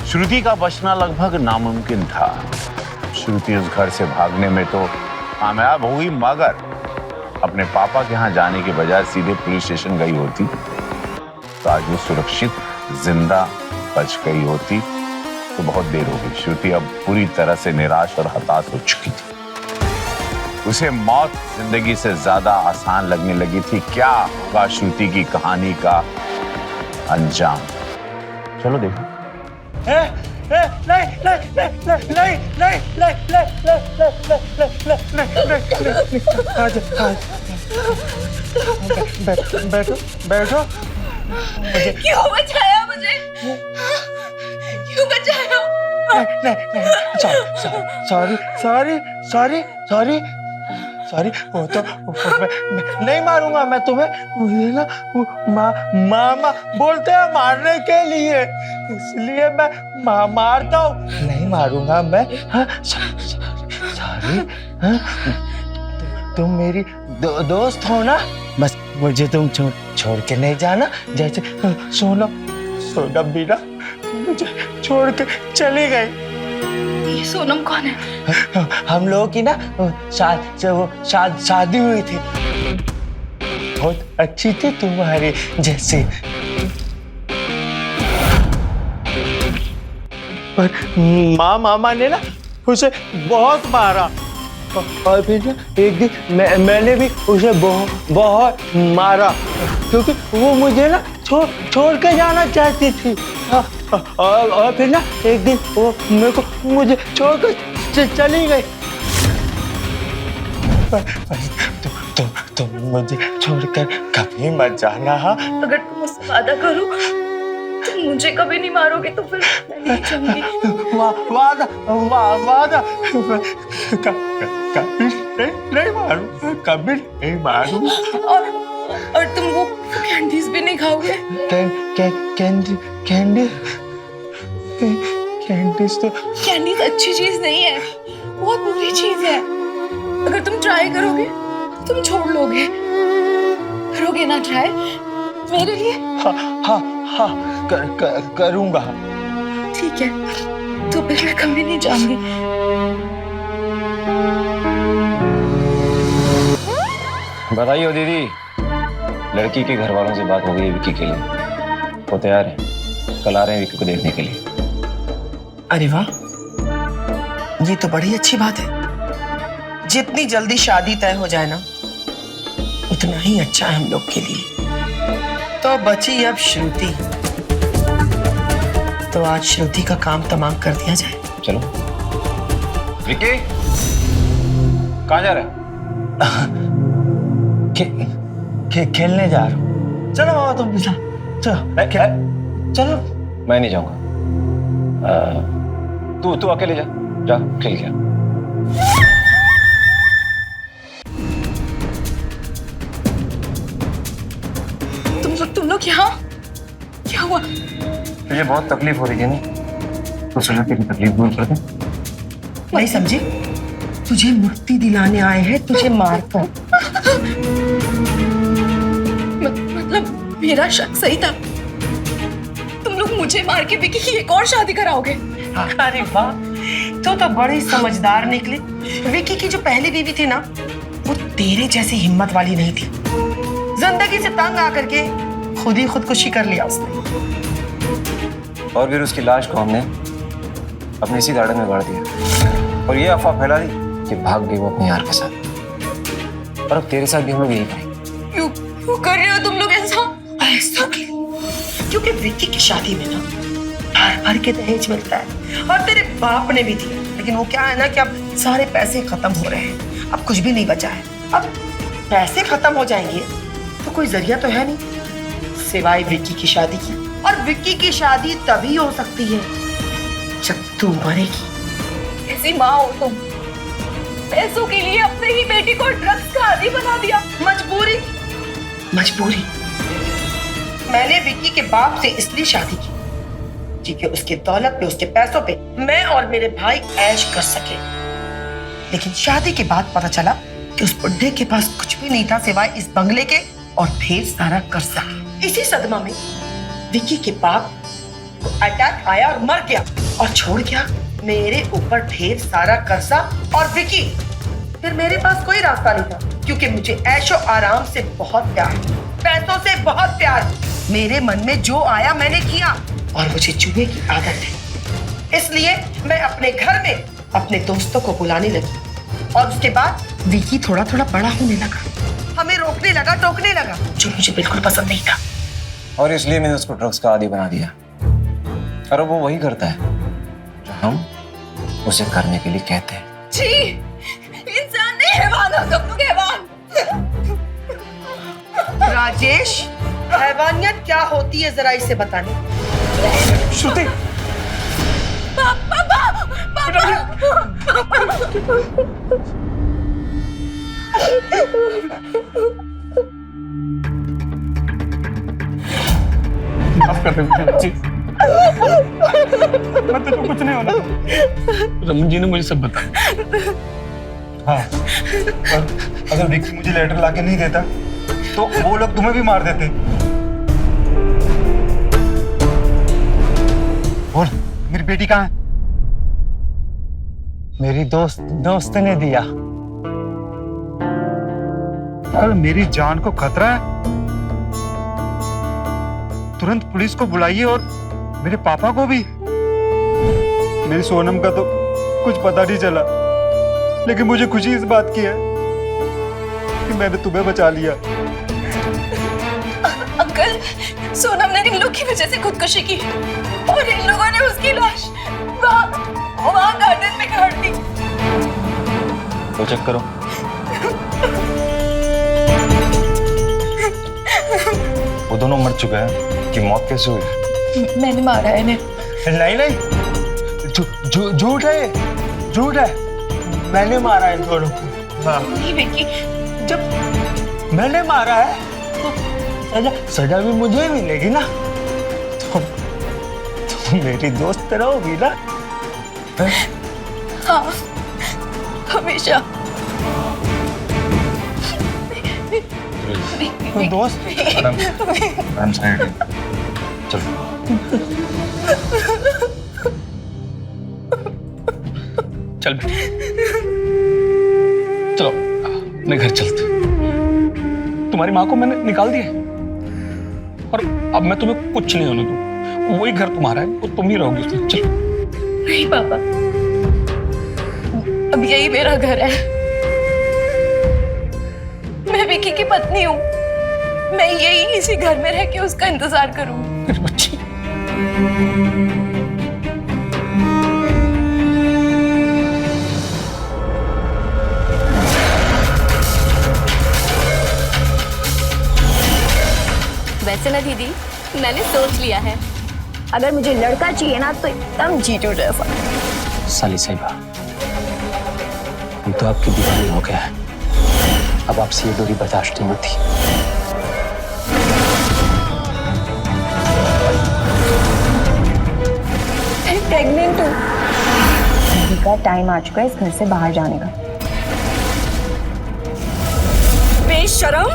श्रुति का बचना लगभग नामुमकिन था। श्रुति उस घर से भागने में तो कामयाब हुई, मगर अपने पापा के यहाँ जाने के बजाय सीधे पुलिस स्टेशन गई होती तो आज वो सुरक्षित जिंदा बच गई होती। तो बहुत देर हो गई। श्रुति अब पूरी तरह से निराश और हताश हो चुकी थी। उसे मौत जिंदगी से ज्यादा आसान लगने लगी थी। क्या होगा श्रुति की कहानी का अंजाम? चलो देखो। बैठो बैठो। क्यों बचाया मुझे? क्यों बचाया? Sorry sorry sorry sorry sorry. वो तो मैं नहीं मारूंगा मैं तुम्हें। मुझे ना मामा बोलते हैं मारने के लिए, इसलिए मैं मारता हूँ। नहीं मारूंगा मैं। सॉरी। तुम मेरी दोस्त हो ना, बस मुझे तुम छोड़ के नहीं जाना। जैसे सोनम भी ना मुझे छोड़ के चली गई। ये सोनम कौन है? हम लोगों की ना शादी हुई थी। बहुत अच्छी थी तुम्हारी जैसे, पर मामा ने ना उसे बहुत मारा। और फिर ना एक दिन मैंने भी उसे बहुत मारा, क्योंकि वो मुझे ना छोड़ के जाना चाहती थी। और फिर ना एक दिन वो मुझे छोड़कर चली गई। तुम मुझे छोड़कर कभी मत जाना। हाँ, अगर तुम मुझसे वादा करो तुम मुझे कभी नहीं मारोगे तो फिर मैं नहीं जाऊंगी। वादा कभी नहीं मारूंगा, कभी नहीं मारूंगा। और तुम वो कैंडीज भी नहीं खाओगे? कैंडीज अच्छी चीज नहीं है, बहुत बुरी चीज है। अगर तुम ट्राई करोगे तो तुम छोड़ लोगे। करोगे ना ट्राई मेरे लिए? हाँ करूंगा। ठीक है, तो फिर मैं कभी नहीं जाऊंगी। बधाई हो दीदी, लड़की के घर वालों से बात हो गई है विक्की के लिए। वो तैयार है, कल आ रहे हैं विक्की को देखने के लिए। अरे वाह, ये तो बड़ी अच्छी बात है। जितनी जल्दी शादी तय हो जाए ना उतना ही अच्छा है हम लोग के लिए। तो बची अब श्रुति, तो आज श्रुति का काम तमाम कर दिया जाए। चलो। विक्की कहाँ जा रहा है? खेलने जा रहा हूँ। चलो मामा तुम भी चलो। मैं नहीं जाऊंगा। तू अकेले जा खेल गया। तुम लोग यहाँ? क्या हुआ? तुझे बहुत तकलीफ हो रही है ना, तो सोचा तेरी तकलीफ दूर कर दूं। नहीं समझे? तुझे मुक्ति दिलाने आए हैं, तुझे मारकर। मतलब मेरा शक सही था? तुम लोग मुझे मार के विकी की एक और शादी कराओगे? अरे वाह, तो बड़ी समझदार निकली। विकी की जो पहली बीवी थी ना, वो तेरे जैसी हिम्मत वाली नहीं थी। जिंदगी से तंग आकर के खुद ही खुदकुशी कर लिया उसने। और फिर उसकी लाश को हमने अपने इसी गार्डन में गाड़ दिया और ये अफवाह फैला दी कि भाग गई वो अपने यार के साथ। और अब तेरे साथ भी हम लोग यही करेंगे। क्यों क्यों कर रहे हो तुम लोग ऐसा? ऐसा क्यों? क्योंकि विक्की की शादी में ना भर भर के दहेज मिलता है और तेरे बाप ने भी दिया, लेकिन वो क्या है ना कि अब सारे पैसे खत्म हो रहे हैं, अब कुछ भी नहीं बचा है। अब पैसे खत्म हो जाएंगे तो कोई जरिया तो है नहीं सिवाय विक्की की शादी की, और विक्की की शादी तभी हो सकती है जब तू मरेगी। कैसी माँ हो तुम? पैसों के लिए अपने ही बेटी को ड्रग्स का आदी बना दिया। मजबूरी मजबूरी। मैंने विक्की के बाप से इसलिए शादी की क्योंकि उसके दौलत पे, उसके पैसों पे मैं और मेरे भाई ऐश कर सके। लेकिन शादी के बाद पता चला कि उस बुड्ढे के पास कुछ भी नहीं था सिवाय इस बंगले के और ढेर सारा कर्जा। इसी सदमा में विक्की के बाप को अटैक आया और मर गया और छोड़ गया मेरे ऊपर ढेर सारा कर्जा और विक्की। फिर मेरे पास कोई रास्ता नहीं था क्योंकि मुझे ऐशो आराम से बहुत प्यार, पैसों से बहुत प्यार। मेरे मन में जो आया मैंने किया और मुझे जुए की आदत है, इसलिए मैं अपने घर में अपने दोस्तों को बुलाने लगी और उसके बाद विकी थोड़ा थोड़ा बड़ा होने लगा, हमें रोकने लगा, टोकने लगा, जो मुझे बिल्कुल पसंद नहीं था। और इसलिए मैंने उसको ड्रग्स का आदी बना दिया और अब वो वही करता है जो हम उसे करने के लिए कहते हैं। जी, इंसान नहीं, हैवान हो तुम लोग, हैवान। राजेश, हैवानियत क्या होती है जरा इसे बताने। श्रुति, माफ कर दे मुझे बच्ची। मैं तुझको कुछ नहीं होना। रमन जी ने मुझे सब बताया। हाँ, और अगर विक्की मुझे लेटर लाके नहीं देता तो वो लोग तुम्हें भी मार देते। बोल, मेरी बेटी कहाँ है? मेरी दोस्त ने दिया। अगर मेरी जान को खतरा है तुरंत पुलिस को बुलाइए और मेरे पापा को भी। मेरी सोनम का तो कुछ पता नहीं चला, लेकिन मुझे खुशी इस बात की है कि मैंने तुम्हें बचा लिया। अंकल, सोनम ने इन लोग की वजह से खुदकुशी की और इन लोगों ने उसकी लाश वहाँ गार्डन में गाड़ दी। तो चेक करो। वो दोनों मर चुके हैं कि मौत कैसे हुई? मैंने मारा है इन्हें। नहीं नहीं, झूठ है, मैंने मारा है इन दोनों को। हाँ, नहीं विक्की, जब मैंने मारा है तो सजा भी मुझे मिलेगी ना। तो मेरी दोस्त रहोगी ना? हाँ, हमेशा। दोस्त आराम से चलो। चल बेटी, चलो अपने घर चलते। तुम्हारी माँ को मैंने निकाल दिया और अब मैं तुम्हें कुछ नहीं होने दूँ। वही घर तुम्हारा है, वो तुम ही रहोगी उसमें। चलो। नहीं पापा, अब यही मेरा घर है। मैं विकी की पत्नी हूँ, मैं यही इसी घर में रह के उसका इंतजार करूंगी। मेरी बच्ची, वैसे ना दीदी, मैंने सोच लिया है, अगर मुझे लड़का चाहिए ना तो एकदम जीजू जैसा। साली साहिबा, हम तो आपकी दीवानी हो गया है। अब आपसे ये दूरी बर्दाश्त नहीं होती। मैं प्रेग्नेंट हूँ। अभी का टाइम आ चुका है इस घर से बाहर जाने का। बेशरम!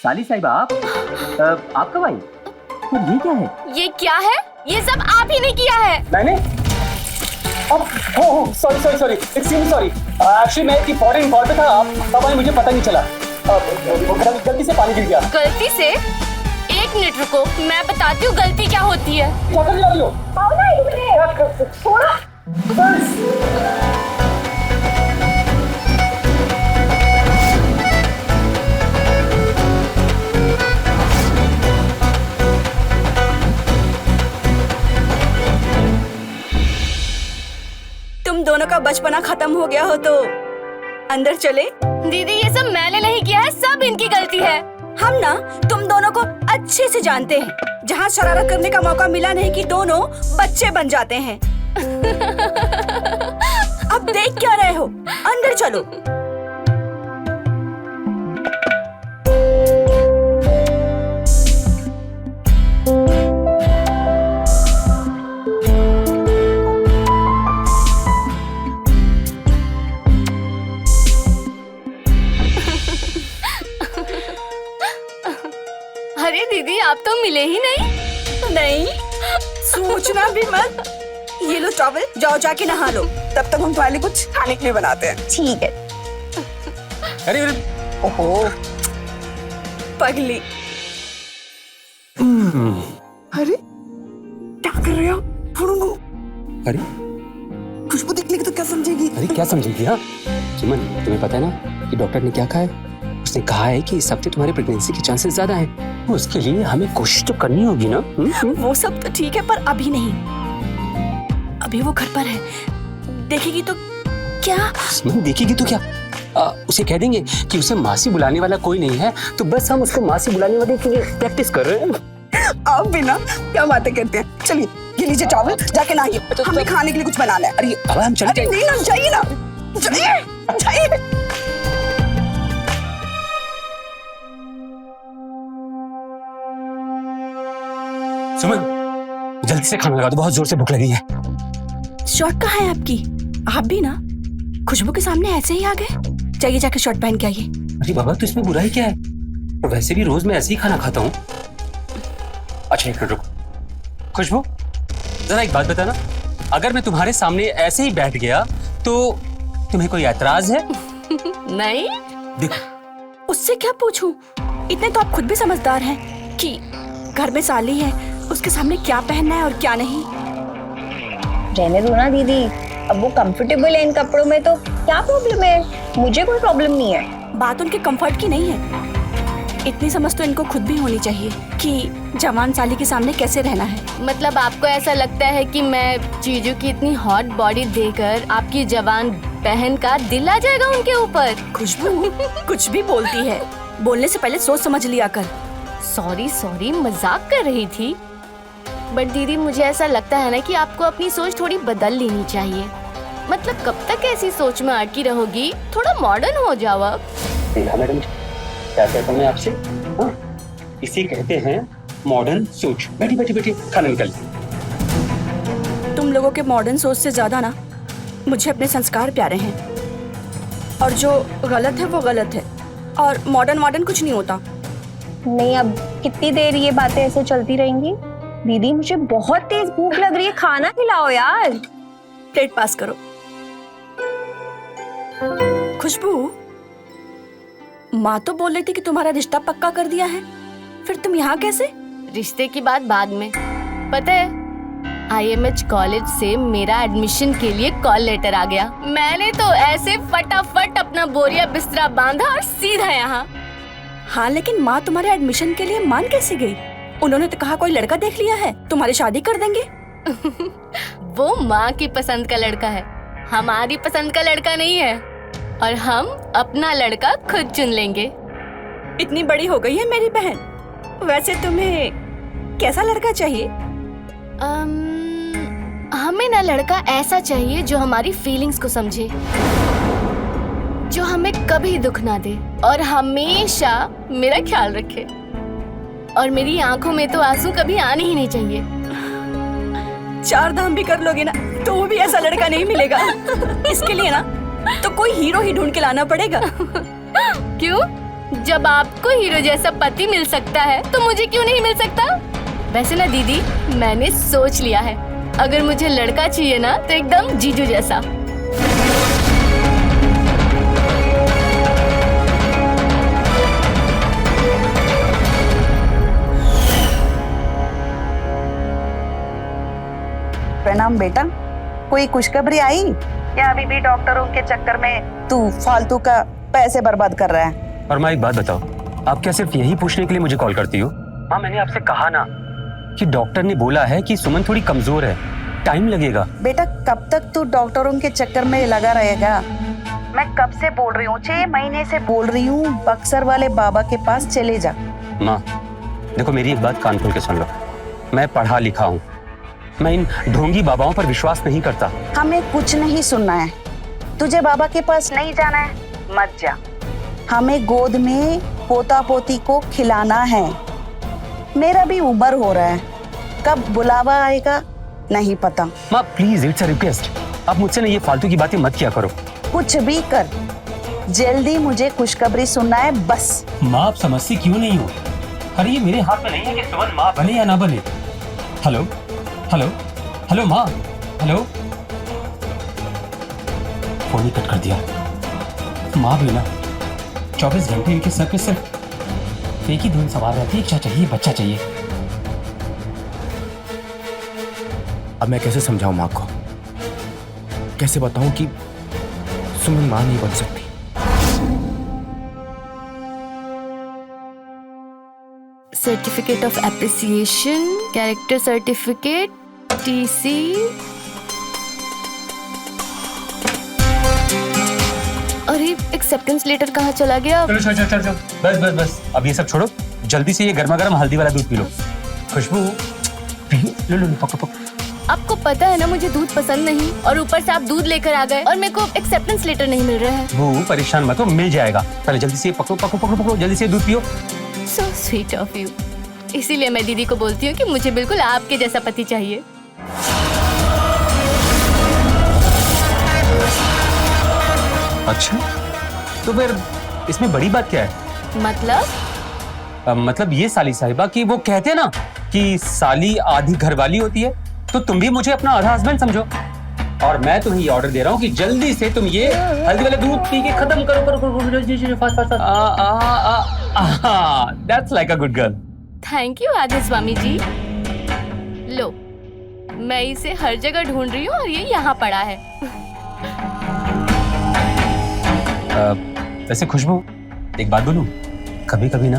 साली साहिबा आप आप कब आई? ये क्या है? ये क्या है? ये सब आप ही ने किया है। मैंने? Sorry extremely sorry. एक्चुअली मैं एक फॉरेन कॉल पे था, तब मुझे पता नहीं चला। गलती से पानी गिर गया। गलती से? एक मिनट रुको, मैं बताती हूँ गलती क्या होती है। क्या कर रही हो? थोड़ा तुम दोनों का बचपना खत्म हो गया हो तो अंदर चले। दीदी ये सब मैंने नहीं किया है, सब इनकी गलती है। हम ना तुम दोनों को अच्छे से जानते हैं। जहाँ शरारत करने का मौका मिला नहीं कि दोनों बच्चे बन जाते हैं। अब देख क्या रहे हो, अंदर चलो। अरे दीदी आप तो मिले ही नहीं। सोचना भी मत। ये लो टॉवल, जाओ जाके नहा लो। तब तक हम तुम्हारे लिए कुछ खाने के लिए बनाते हैं। ठीक है। अरे ओहो पगली। अरे क्या कर रहे हो? अरे खुशबू देख लेगी तो क्या समझेगी? अरे क्या समझेगी? हाँ सुमन, तुम्हें पता है ना कि डॉक्टर ने क्या कहा है? उसने कहा है कि इस हफ्ते तुम्हारे प्रेगनेंसी के चांसेस ज्यादा हैं। उसके लिए हमें कोशिश तो करनी होगी ना। वो सब तो ठीक है, पर अभी नहीं। अभी वो घर पर है, देखेगी तो क्या? सुमन देखेगी तो क्या? उसे कह देंगे कि उसे मासी बुलाने वाला कोई नहीं है, तो बस हम उसको मासी बुलाने वाले के लिए प्रैक्टिस कर रहे हैं। आप भी ना क्या बातें करते हैं। चलिए ये लीजिए चावल, जाके नहाइए। हमें खाने के लिए कुछ बनाना है। अरे अब हम चलते हैं। नहीं ना, जाइए ना, जाइए। सुमन जल्दी से खाना लगा दो, बहुत जोर से भूख लगी है। शर्ट कहाँ है आपकी? आप भी ना खुशबू के सामने ऐसे ही आ गए। जाइए जाके शर्ट पहन के आइए। अरे बाबा तो इसमें बुराई क्या है? वैसे भी रोज मैं ऐसे ही खाना खाता हूँ। अच्छा एक मिनट रुको। खुशबू जरा एक बात बताना, अगर मैं तुम्हारे सामने ऐसे ही बैठ गया तो तुम्हें कोई ऐतराज है? नहीं। देखो उससे क्या पूछूं? इतने तो आप खुद भी समझदार हैं कि घर में साली है, उसके सामने क्या पहनना है और क्या नहीं। रहने दो ना दीदी, अब वो कंफर्टेबल है इन कपड़ों में तो क्या प्रॉब्लम है? मुझे कोई प्रॉब्लम नहीं है। बात उनके कंफर्ट की नहीं है, इतनी समझ तो इनको खुद भी होनी चाहिए कि जवान साली के सामने कैसे रहना है। मतलब आपको ऐसा लगता है कि मैं जीजू की इतनी हॉट बॉडी देखकर आपकी जवान बहन का दिल आ जाएगा उनके ऊपर? खुशबू कुछ भी बोलती है, बोलने से पहले सोच समझ लिया कर। सॉरी मजाक कर रही थी। बट दीदी मुझे ऐसा लगता है ना कि आपको अपनी सोच थोड़ी बदल लेनी चाहिए। मतलब कब तक ऐसी सोच में अटकी रहोगी? थोड़ा मॉडर्न हो जाओ अब। देखा मैडम क्या कहता हूँ मैं आपसे? हाँ इसे कहते हैं मॉडर्न सोच। बैठी बैठी बैठी खाना निकल। तुम लोगों के मॉडर्न सोच से ज्यादा ना मुझे अपने संस्कार प्यारे हैं, और जो गलत है वो गलत है, और मॉडर्न कुछ नहीं होता। नहीं अब कितनी देर ये बातें ऐसे चलती रहेंगी? दीदी मुझे बहुत तेज भूख लग रही है, खाना खिलाओ यार। प्लेट पास करो। खुशबू माँ तो बोल रही थी कि तुम्हारा रिश्ता पक्का कर दिया है, फिर तुम यहाँ कैसे? रिश्ते की बात बाद में। पता है IMH कॉलेज से मेरा एडमिशन के लिए कॉल लेटर आ गया। मैंने तो ऐसे फटाफट अपना बोरिया बिस्तरा बांधा और सीधा यहाँ। हाँ लेकिन माँ तुम्हारे एडमिशन के लिए मान कैसे गई? उन्होंने तो कहा कोई लड़का देख लिया है, तुम्हारी शादी कर देंगे। वो माँ की पसंद का लड़का है, हमारी पसंद का लड़का नहीं है, और हम अपना लड़का खुद चुन लेंगे। इतनी बड़ी हो गई है मेरी बहन, वैसे तुम्हें कैसा लड़का चाहिए? हमें ना लड़का ऐसा चाहिए जो हमारी फीलिंग्स को समझे, जो हमें कभी दुख ना दे और हमेशा मेरा ख्याल रखे। और मेरी आंखों में तो आंसू कभी आने ही नहीं चाहिए। 4 धाम भी कर लोगे ना तो भी ऐसा लड़का नहीं मिलेगा। इसके लिए ना तो कोई हीरो ही ढूंढ के लाना पड़ेगा। क्यों? जब आपको हीरो जैसा पति मिल सकता है तो मुझे क्यों नहीं मिल सकता? वैसे ना दीदी, मैंने सोच लिया है, अगर मुझे लड़का चाहिए ना तो एकदम जीजू जैसा। प्रणाम बेटा, कोई खुशखबरी आई या अभी भी डॉक्टरों के चक्कर में तू फालतू का पैसे बर्बाद कर रहा है? और माँ एक बात बताओ, आप क्या सिर्फ यही पूछने के लिए मुझे कॉल करती हो? माँ मैंने आपसे कहा ना कि डॉक्टर ने बोला है कि सुमन थोड़ी कमजोर है, टाइम लगेगा। बेटा कब तक तू डॉक्टरों के चक्कर में लगा रहेगा? मैं कब से बोल रही हूँ, 6 महीने से बोल रही हूँ, बक्सर वाले बाबा के पास चले जा। माँ देखो, मेरी एक बात कान खोल के सुन लो, मैं पढ़ा लिखा हूँ, मैं इन ढोंगी बाबाओं पर विश्वास नहीं करता। हमें कुछ नहीं सुनना है, तुझे बाबा के पास नहीं जाना है, मत जा। हमें गोद में पोता पोती को खिलाना है। मेरा भी उम्र हो रहा है, कब बुलावा आएगा नहीं पता। माँ प्लीज, इट्स अ रिक्वेस्ट, आप मुझसे ना ये फालतू की बातें मत किया करो। कुछ भी कर, जल्दी मुझे खुशखबरी सुनना है बस। माँ आप समझती क्यों नहीं हो? अरे ये मेरे हाथ में नहीं है कि सुमन माँ बने या ना बने। हेलो हेलो हेलो माँ, हेलो। फोन ही कट कर दिया। माँ भी ना 24 घंटे इनके सर पे सिर्फ एक ही धुन सवार रहती है, क्या चाहिए, बच्चा चाहिए। अब मैं कैसे समझाऊं माँ को, कैसे बताऊं कि सुमन माँ नहीं बन सकती? Certificate of appreciation, character certificate, TC. अरे एक्सेप्टेंस लेटर कहाँ चला गया? चलो चलो चलो चलो, बस बस बस, अब ये सब छोड़ो, जल्दी से ये गर्मा गर्म हल्दी वाला दूध पी लो। खुशबू लो लो, पको पको। आपको पता है ना मुझे दूध पसंद नहीं, और ऊपर से आप दूध लेकर आ गए और मेरे को एक्सेप्टेंस लेटर नहीं मिल रहा है। वो परेशान मत हो, मिल जाएगा। पहले जल्दी से पकड़ो पकड़ो पकड़ो पकड़ो, जल्दी से दूध पियो। So sweet of you। इसीलिए मैं दीदी को बोलती हूँ कि मुझे बिल्कुल आपके जैसा पति चाहिए। अच्छा, तो फिर इसमें बड़ी बात क्या है? मतलब ये साली साहिबा कि वो कहते हैं ना कि साली आधी घरवाली होती है, तो तुम भी मुझे अपना आधा हस्बैंड समझो। और मैं तुम्हें ये ऑर्डर दे रहा हूँ कि जल्दी से तुम ये हल्दी वाला दूध पी के खत्म करो करो करो, जल्दी fast fast. That's like a good girl. Thank you आदि स्वामी जी। लो, मैं इसे हर जगह ढूंढ रही हूँ और ये यहाँ पड़ा है। वैसे खुशबू एक बात बोलूं, कभी कभी ना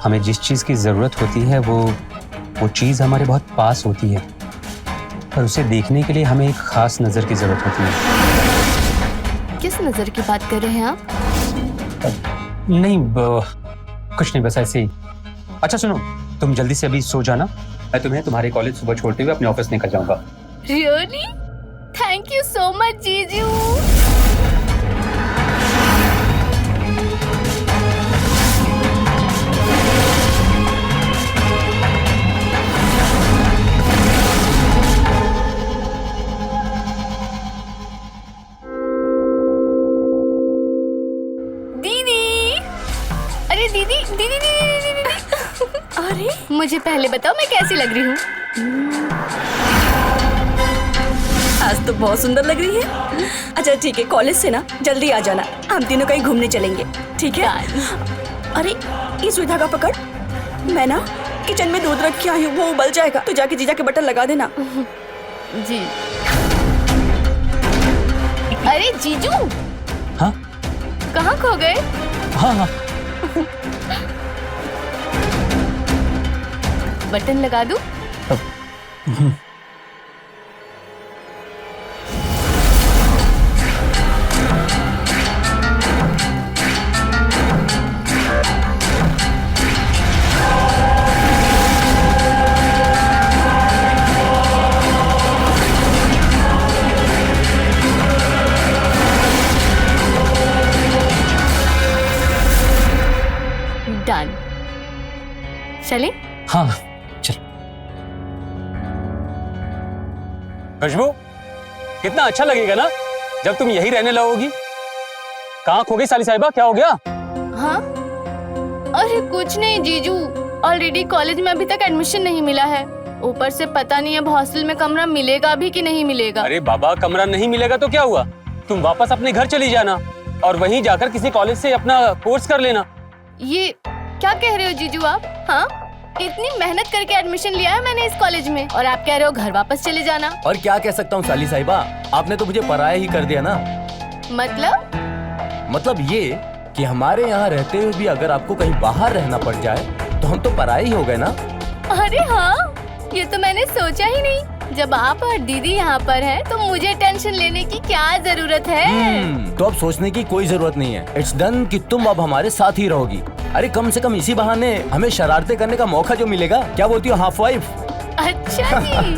हमें जिस चीज की जरूरत होती है वो चीज हमारे बहुत पास होती है, पर उसे देखने के लिए हमें एक खास नजर की जरूरत होती है। किस नजर की बात कर रहे हैं आप? नहीं कुछ नहीं, बस ऐसे ही। अच्छा सुनो, तुम जल्दी से अभी सो जाना, मैं तुम्हें तुम्हारे कॉलेज सुबह छोड़ते हुए अपने ऑफिस निकल जाऊंगा। Really? Thank you so much जीजू। अरे मुझे पहले बताओ मैं कैसी लग रही हूँ? आज तो बहुत सुंदर लग रही है। अच्छा ठीक है, कॉलेज से ना जल्दी आ जाना, हम तीनों कहीं घूमने चलेंगे, ठीक है? अरे ये सुई धागा पकड़, मैं ना किचन में दूध रख के आई हूँ, वो उबल जाएगा, तो जाके जीजा के बटन लगा देना। जी। अरे जीजू। हाँ? कहाँ खो गए? हाँ हाँ। बटन लगा दूं? डन। चलें? हाँ चल। खुशबू, कितना अच्छा लगेगा ना जब तुम यही रहने लगोगी। कहाँ खो गई साली साहिबा, क्या हो गया? हाँ? अरे कुछ नहीं जीजू, ऑलरेडी कॉलेज में अभी तक एडमिशन नहीं मिला है। ऊपर से पता नहीं अब हॉस्टल में कमरा मिलेगा भी कि नहीं मिलेगा। अरे बाबा, कमरा नहीं मिलेगा तो क्या हुआ? तुम वापस अपने घर चली जाना और वहीं जाकर किसी कॉलेज से अपना कोर्स कर लेना। ये क्या कह रहे हो जीजू आप? हाँ, इतनी मेहनत करके एडमिशन लिया है मैंने इस कॉलेज में और आप कह रहे हो घर वापस चले जाना। और क्या कह सकता हूँ साली साहिबा, आपने तो मुझे पराया ही कर दिया ना। मतलब ये कि हमारे यहाँ रहते हुए भी अगर आपको कहीं बाहर रहना पड़ जाए तो हम तो पराये ही हो गए ना। अरे हाँ, ये तो मैंने सोचा ही नहीं। जब आप और दीदी यहाँ पर हैं, तो मुझे टेंशन लेने की क्या जरूरत है? तो अब सोचने की कोई जरूरत नहीं है। इट्स डन कि तुम अब हमारे साथ ही रहोगी। अरे कम से कम इसी बहाने हमें शरारतें करने का मौका जो मिलेगा। क्या बोलती हो हाफ वाइफ? अच्छा जी,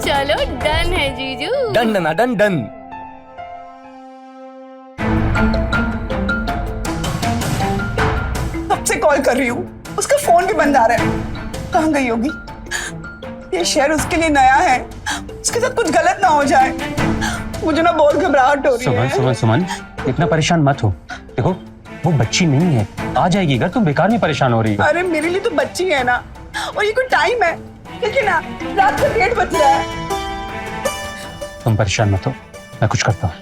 चलो डन है जीजू। Done done done done. कब से कॉल कर रही हूँ, उसका फोन भी बंद आ रहा है। कहाँ गई होगी? ये शहर उसके लिए नया है, उसके साथ कुछ गलत ना हो जाए। मुझे ना बहुत घबराहट हो रही है। सुमन, सुमन, इतना परेशान मत हो। देखो, वो बच्ची नहीं है, आ जाएगी घर। तुम बेकार में परेशान हो रही हो। अरे मेरे लिए तो बच्ची है ना, और ये कोई टाइम है? देखिए ना, रात का 1:30 बज रहा है। तुम परेशान मत हो, मैं कुछ करता हूँ।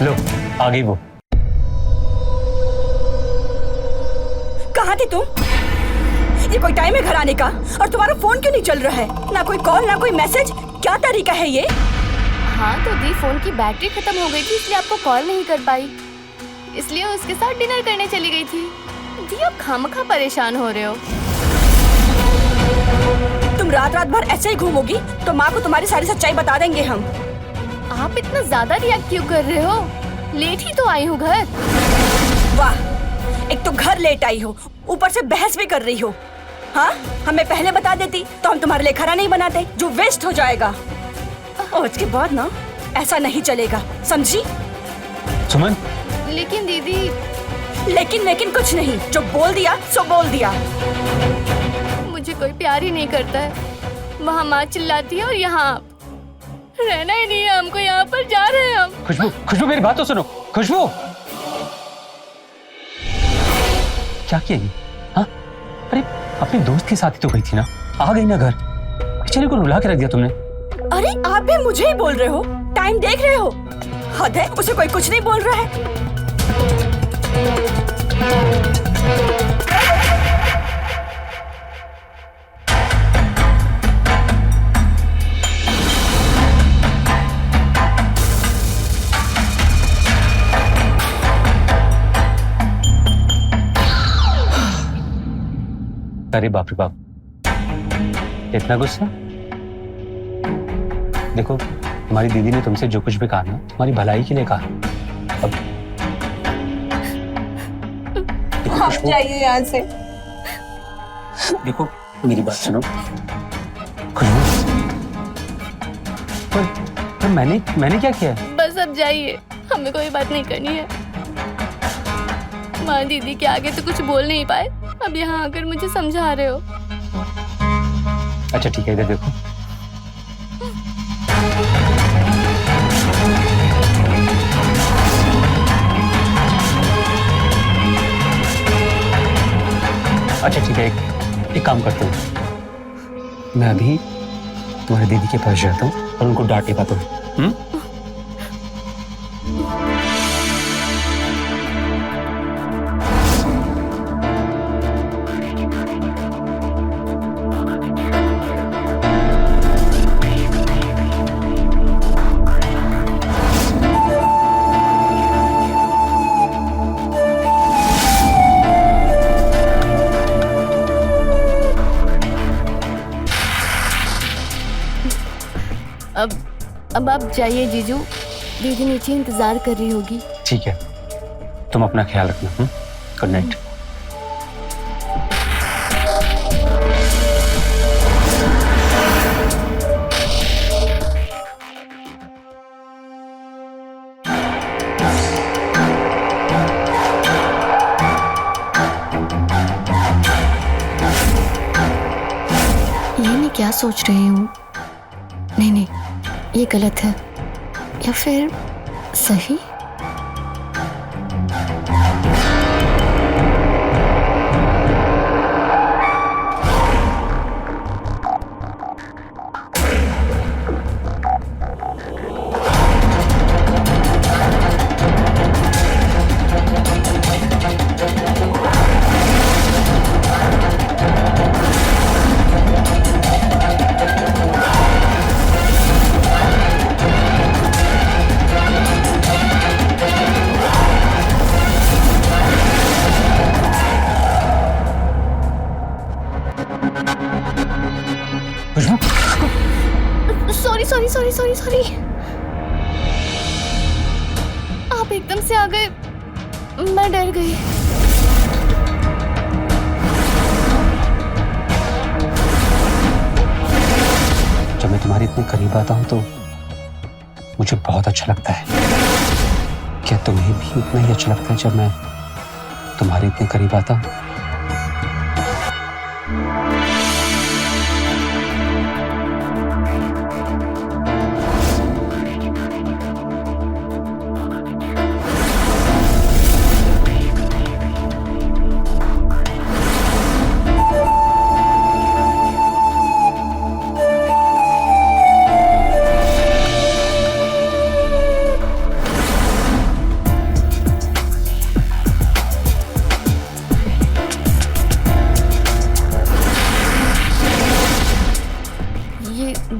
लो, आ गई वो। कहाँ थी तुम? ये कोई टाइम है घर आने का? और तुम्हारा फोन क्यों नहीं चल रहा है? ना कोई कॉल, ना कोई मैसेज। क्या तरीका है ये? हाँ तो दी, फोन की बैटरी खत्म हो गई थी, इसलिए आपको कॉल नहीं कर पाई। इसलिए उसके साथ डिनर करने चली गई थी। दी, आप खामखा परेशान हो रहे हो। तुम रात रात भर ऐसे ही घूमोगी तो माँ को तुम्हारी सारी सच्चाई बता देंगे हम। आप इतना ज्यादा रिएक्ट क्यों कर रहे हो? लेट ही तो आई हूँ घर। वाह, एक तो घर लेट आई हो, ऊपर से बहस भी कर रही हो। हाँ, हमें पहले बता देती तो हम तुम्हारे लिए खाना नहीं बनाते, जो वेस्ट हो जाएगा। और उसके बाद ना ऐसा नहीं चलेगा, समझी? सुमन, लेकिन दीदी। लेकिन कुछ नहीं, जो बोल दिया सो बोल दिया। मुझे कोई प्यार ही नहीं करता है। वहाँ माँ चिल्लाती है और यहाँ आप। रहना ही नहीं है हमको, यहाँ पर जा रहे हैं हम। खुशबू, खुशबू, मेरी बात तो सुनो। खुशबू, क्या किया ये? हाँ, अरे अपने दोस्त के साथ ही तो गई थी ना, आ गई ना घर। बेचारे को रुला के रख दिया तुमने। अरे आप भी मुझे ही बोल रहे हो? टाइम देख रहे हो? हद है, उसे कोई कुछ नहीं बोल रहा है। अरे बाप रे बाप, इतना गुस्सा? देखो, तुम्हारी दीदी ने तुमसे जो कुछ भी कहा ना, तुम्हारी भलाई के लिए कहा। अब आप जाइए यहाँ से। देखो, मेरी बात सुनो। खुशबू, पर मैंने क्या किया? बस अब जाइए, हमें कोई बात नहीं करनी है। माँ दीदी के आगे तो कुछ बोल नहीं पाए, अब यहाँ आकर मुझे समझा रहे हो। अच्छा ठीक है, इधर देखो। अच्छा ठीक है, एक काम करता हूँ, मैं अभी तुम्हारी दीदी के पास जाता हूँ और उनको डांट पाता हूँ। अब आप जाइए जीजू, दीदी नीचे इंतजार कर रही होगी। ठीक है, तुम अपना ख्याल रखना। Good night. ये मैं क्या सोच रही हूँ? नहीं, ये गलत है या फिर सही? सॉरी आप एकदम से आ गए, मैं डर गई। जब मैं तुम्हारे इतने करीब आता हूँ तो मुझे बहुत अच्छा लगता है। क्या तुम्हें भी उतना ही अच्छा लगता है जब मैं तुम्हारे इतने करीब आता हूँ?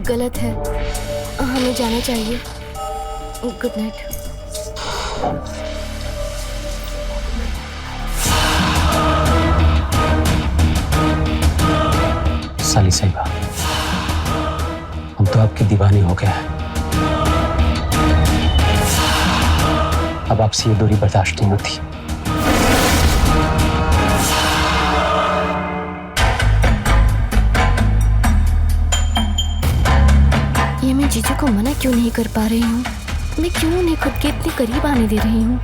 गलत है, हमें जाना चाहिए। Good night. साली साहिबा, हम तो आपके दीवाने हो गए हैं। अब आपसे ये दूरी बर्दाश्त नहीं होती। ये मैं जीजू को मना क्यों नहीं कर पा रही हूँ? मैं क्यों उन्हें खुद के इतने करीब आने दे रही हूँ?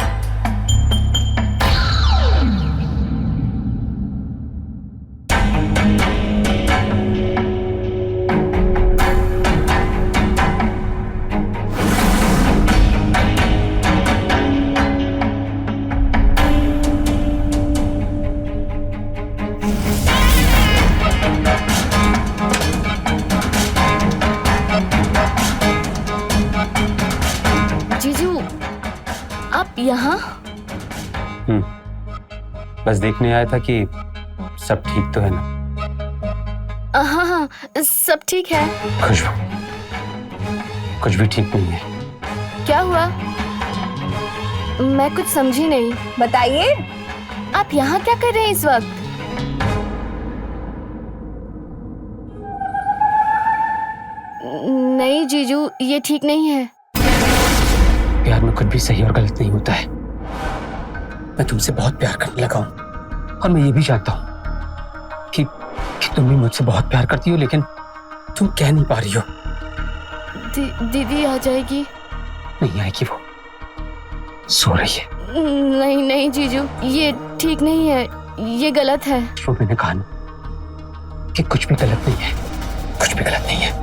यहाँ? बस देखने आया था कि सब ठीक तो है ना? हाँ हाँ, सब ठीक है। खुशबू, कुछ भी ठीक नहीं है। क्या हुआ? मैं कुछ समझी नहीं। बताइए, आप यहाँ क्या कर रहे हैं इस वक्त? नहीं जीजू, ये ठीक नहीं है। प्यार में कुछ भी सही और गलत नहीं होता है। मैं तुमसे बहुत प्यार करने लगा हूँ और मैं ये भी जानता हूँ कि तुम भी मुझसे बहुत प्यार करती हो, लेकिन तुम कह नहीं पा रही हो। दीदी आ जाएगी? नहीं आएगी, वो सो रही है। नहीं नहीं जीजू, ये ठीक नहीं है, ये गलत है। तो मैंने कहा ना कि कुछ भी गलत नहीं है, कुछ भी गलत नहीं है।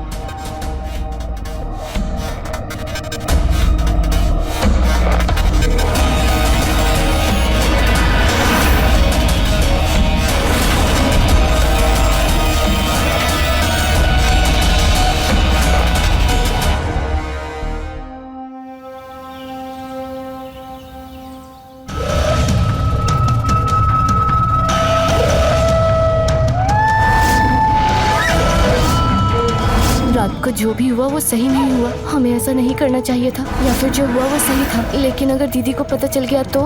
रात को जो भी हुआ वो सही नहीं हुआ। हमें ऐसा नहीं करना चाहिए था, या फिर जो हुआ वो सही था। लेकिन अगर दीदी को पता चल गया तो?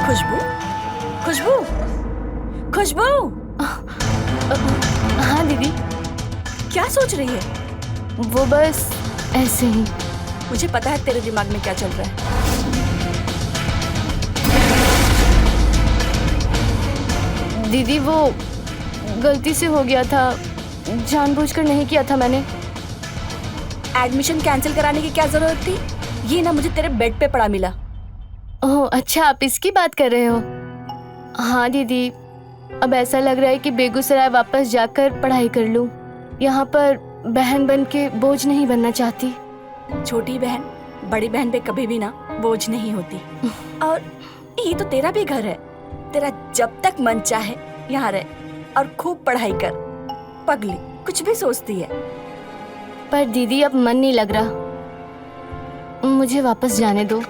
खुशबू, खुशबू, खुशबू। हाँ दीदी। क्या सोच रही है? वो बस ऐसे ही। मुझे पता है तेरे दिमाग में क्या चल रहा है। दीदी वो गलती से हो गया था, जानबूझकर नहीं किया था मैंने। एडमिशन कैंसिल कराने की क्या जरूरत थी? ये ना मुझे तेरे बेड पे पड़ा मिला। ओह अच्छा, आप इसकी बात कर रहे हो? हाँ दीदी, अब ऐसा लग रहा है कि बेगूसराय वापस जाकर पढ़ाई कर लूं। यहाँ पर बहन बन के बोझ नहीं बनना चाहती। छोटी बहन बड़ी बहन पे कभी भी ना बोझ नहीं होती। और ये तो तेरा भी घर है, तेरा जब तक मन चाहे यहाँ रह और खूब पढ़ाई कर। पगली कुछ भी सोचती है। पर दीदी अब मन नहीं लग रहा, मुझे वापस जाने दो।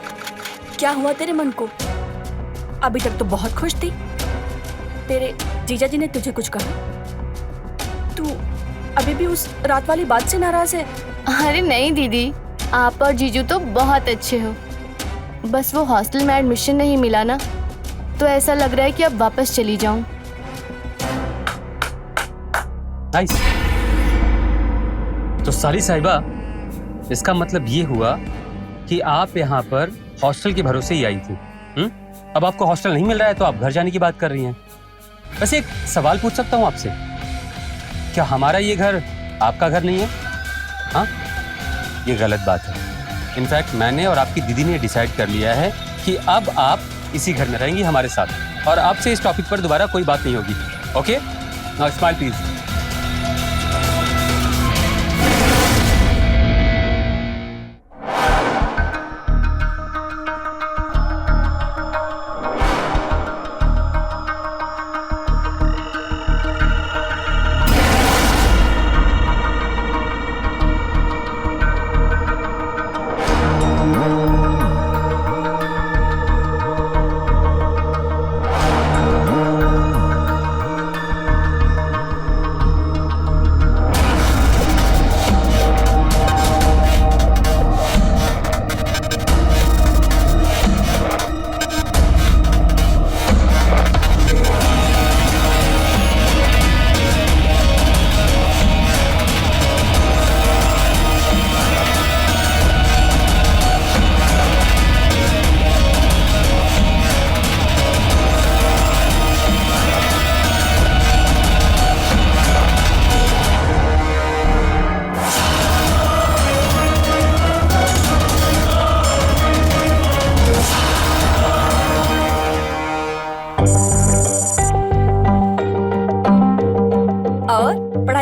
क्या हुआ तेरे मन को? अभी तक तो बहुत खुश थी। तेरे जीजा जी ने तुझे कुछ कहा? तू अभी भी उस रात वाली बात से नाराज है? अरे नहीं दीदी, आप और जीजू तो बहुत अच्छे हो। बस वो हॉस्टल में एडमिशन नहीं मिला ना, तो ऐसा लग रहा है कि अब वापस चली जाऊं। नाइस। तो सारी साहिबा, इसका मतलब ये हुआ कि आप यहाँ पर हॉस्टल के भरोसे ही आई थी। अब आपको हॉस्टल नहीं मिल रहा है तो आप घर जाने की बात कर रही हैं। वैसे एक सवाल पूछ सकता हूँ आपसे, क्या हमारा ये घर आपका घर नहीं है? हाँ, ये गलत बात है। इनफैक्ट मैंने और आपकी दीदी ने डिसाइड कर लिया है कि अब आप इसी घर में रहेंगी हमारे साथ, और आपसे इस टॉपिक पर दोबारा कोई बात नहीं होगी। Okay, now smile please.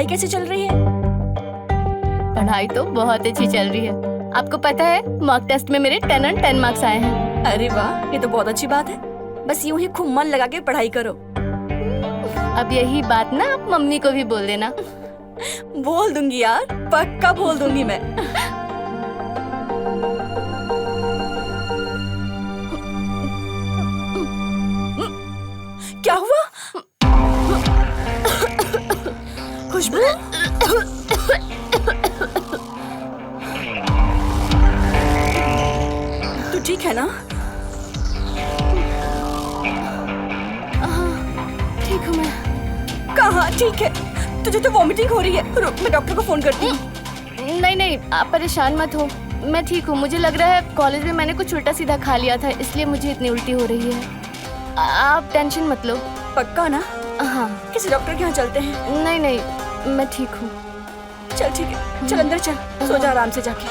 कैसे चल रही है? पढ़ाई तो बहुत अच्छी चल रही है। आपको पता है मॉक टेस्ट में मेरे 10 और 10 मार्क्स आए हैं। अरे वाह, ये तो बहुत अच्छी बात है। बस यूं ही खूब मन लगा के पढ़ाई करो। अब यही बात ना आप मम्मी को भी बोल देना। बोल दूंगी यार, पक्का बोल दूंगी मैं। क्या हुआ? खुशबू, तू ठीक है ना? ठीक हूँ मैं। कहाँ ठीक है? तुझे तो वॉमिटिंग हो रही है। रुक, मैं डॉक्टर को फोन करती हूँ। नहीं नहीं, आप परेशान मत हो, मैं ठीक हूँ। मुझे लग रहा है कॉलेज में मैंने कुछ उल्टा सीधा खा लिया था, इसलिए मुझे इतनी उल्टी हो रही है। आप टेंशन मत लो। पक्का ना? हाँ। किसी डॉक्टर के यहाँ चलते हैं? नहीं नहीं, मैं ठीक हूँ। चल ठीक है, चल अंदर चल, सो जा आराम से जाके।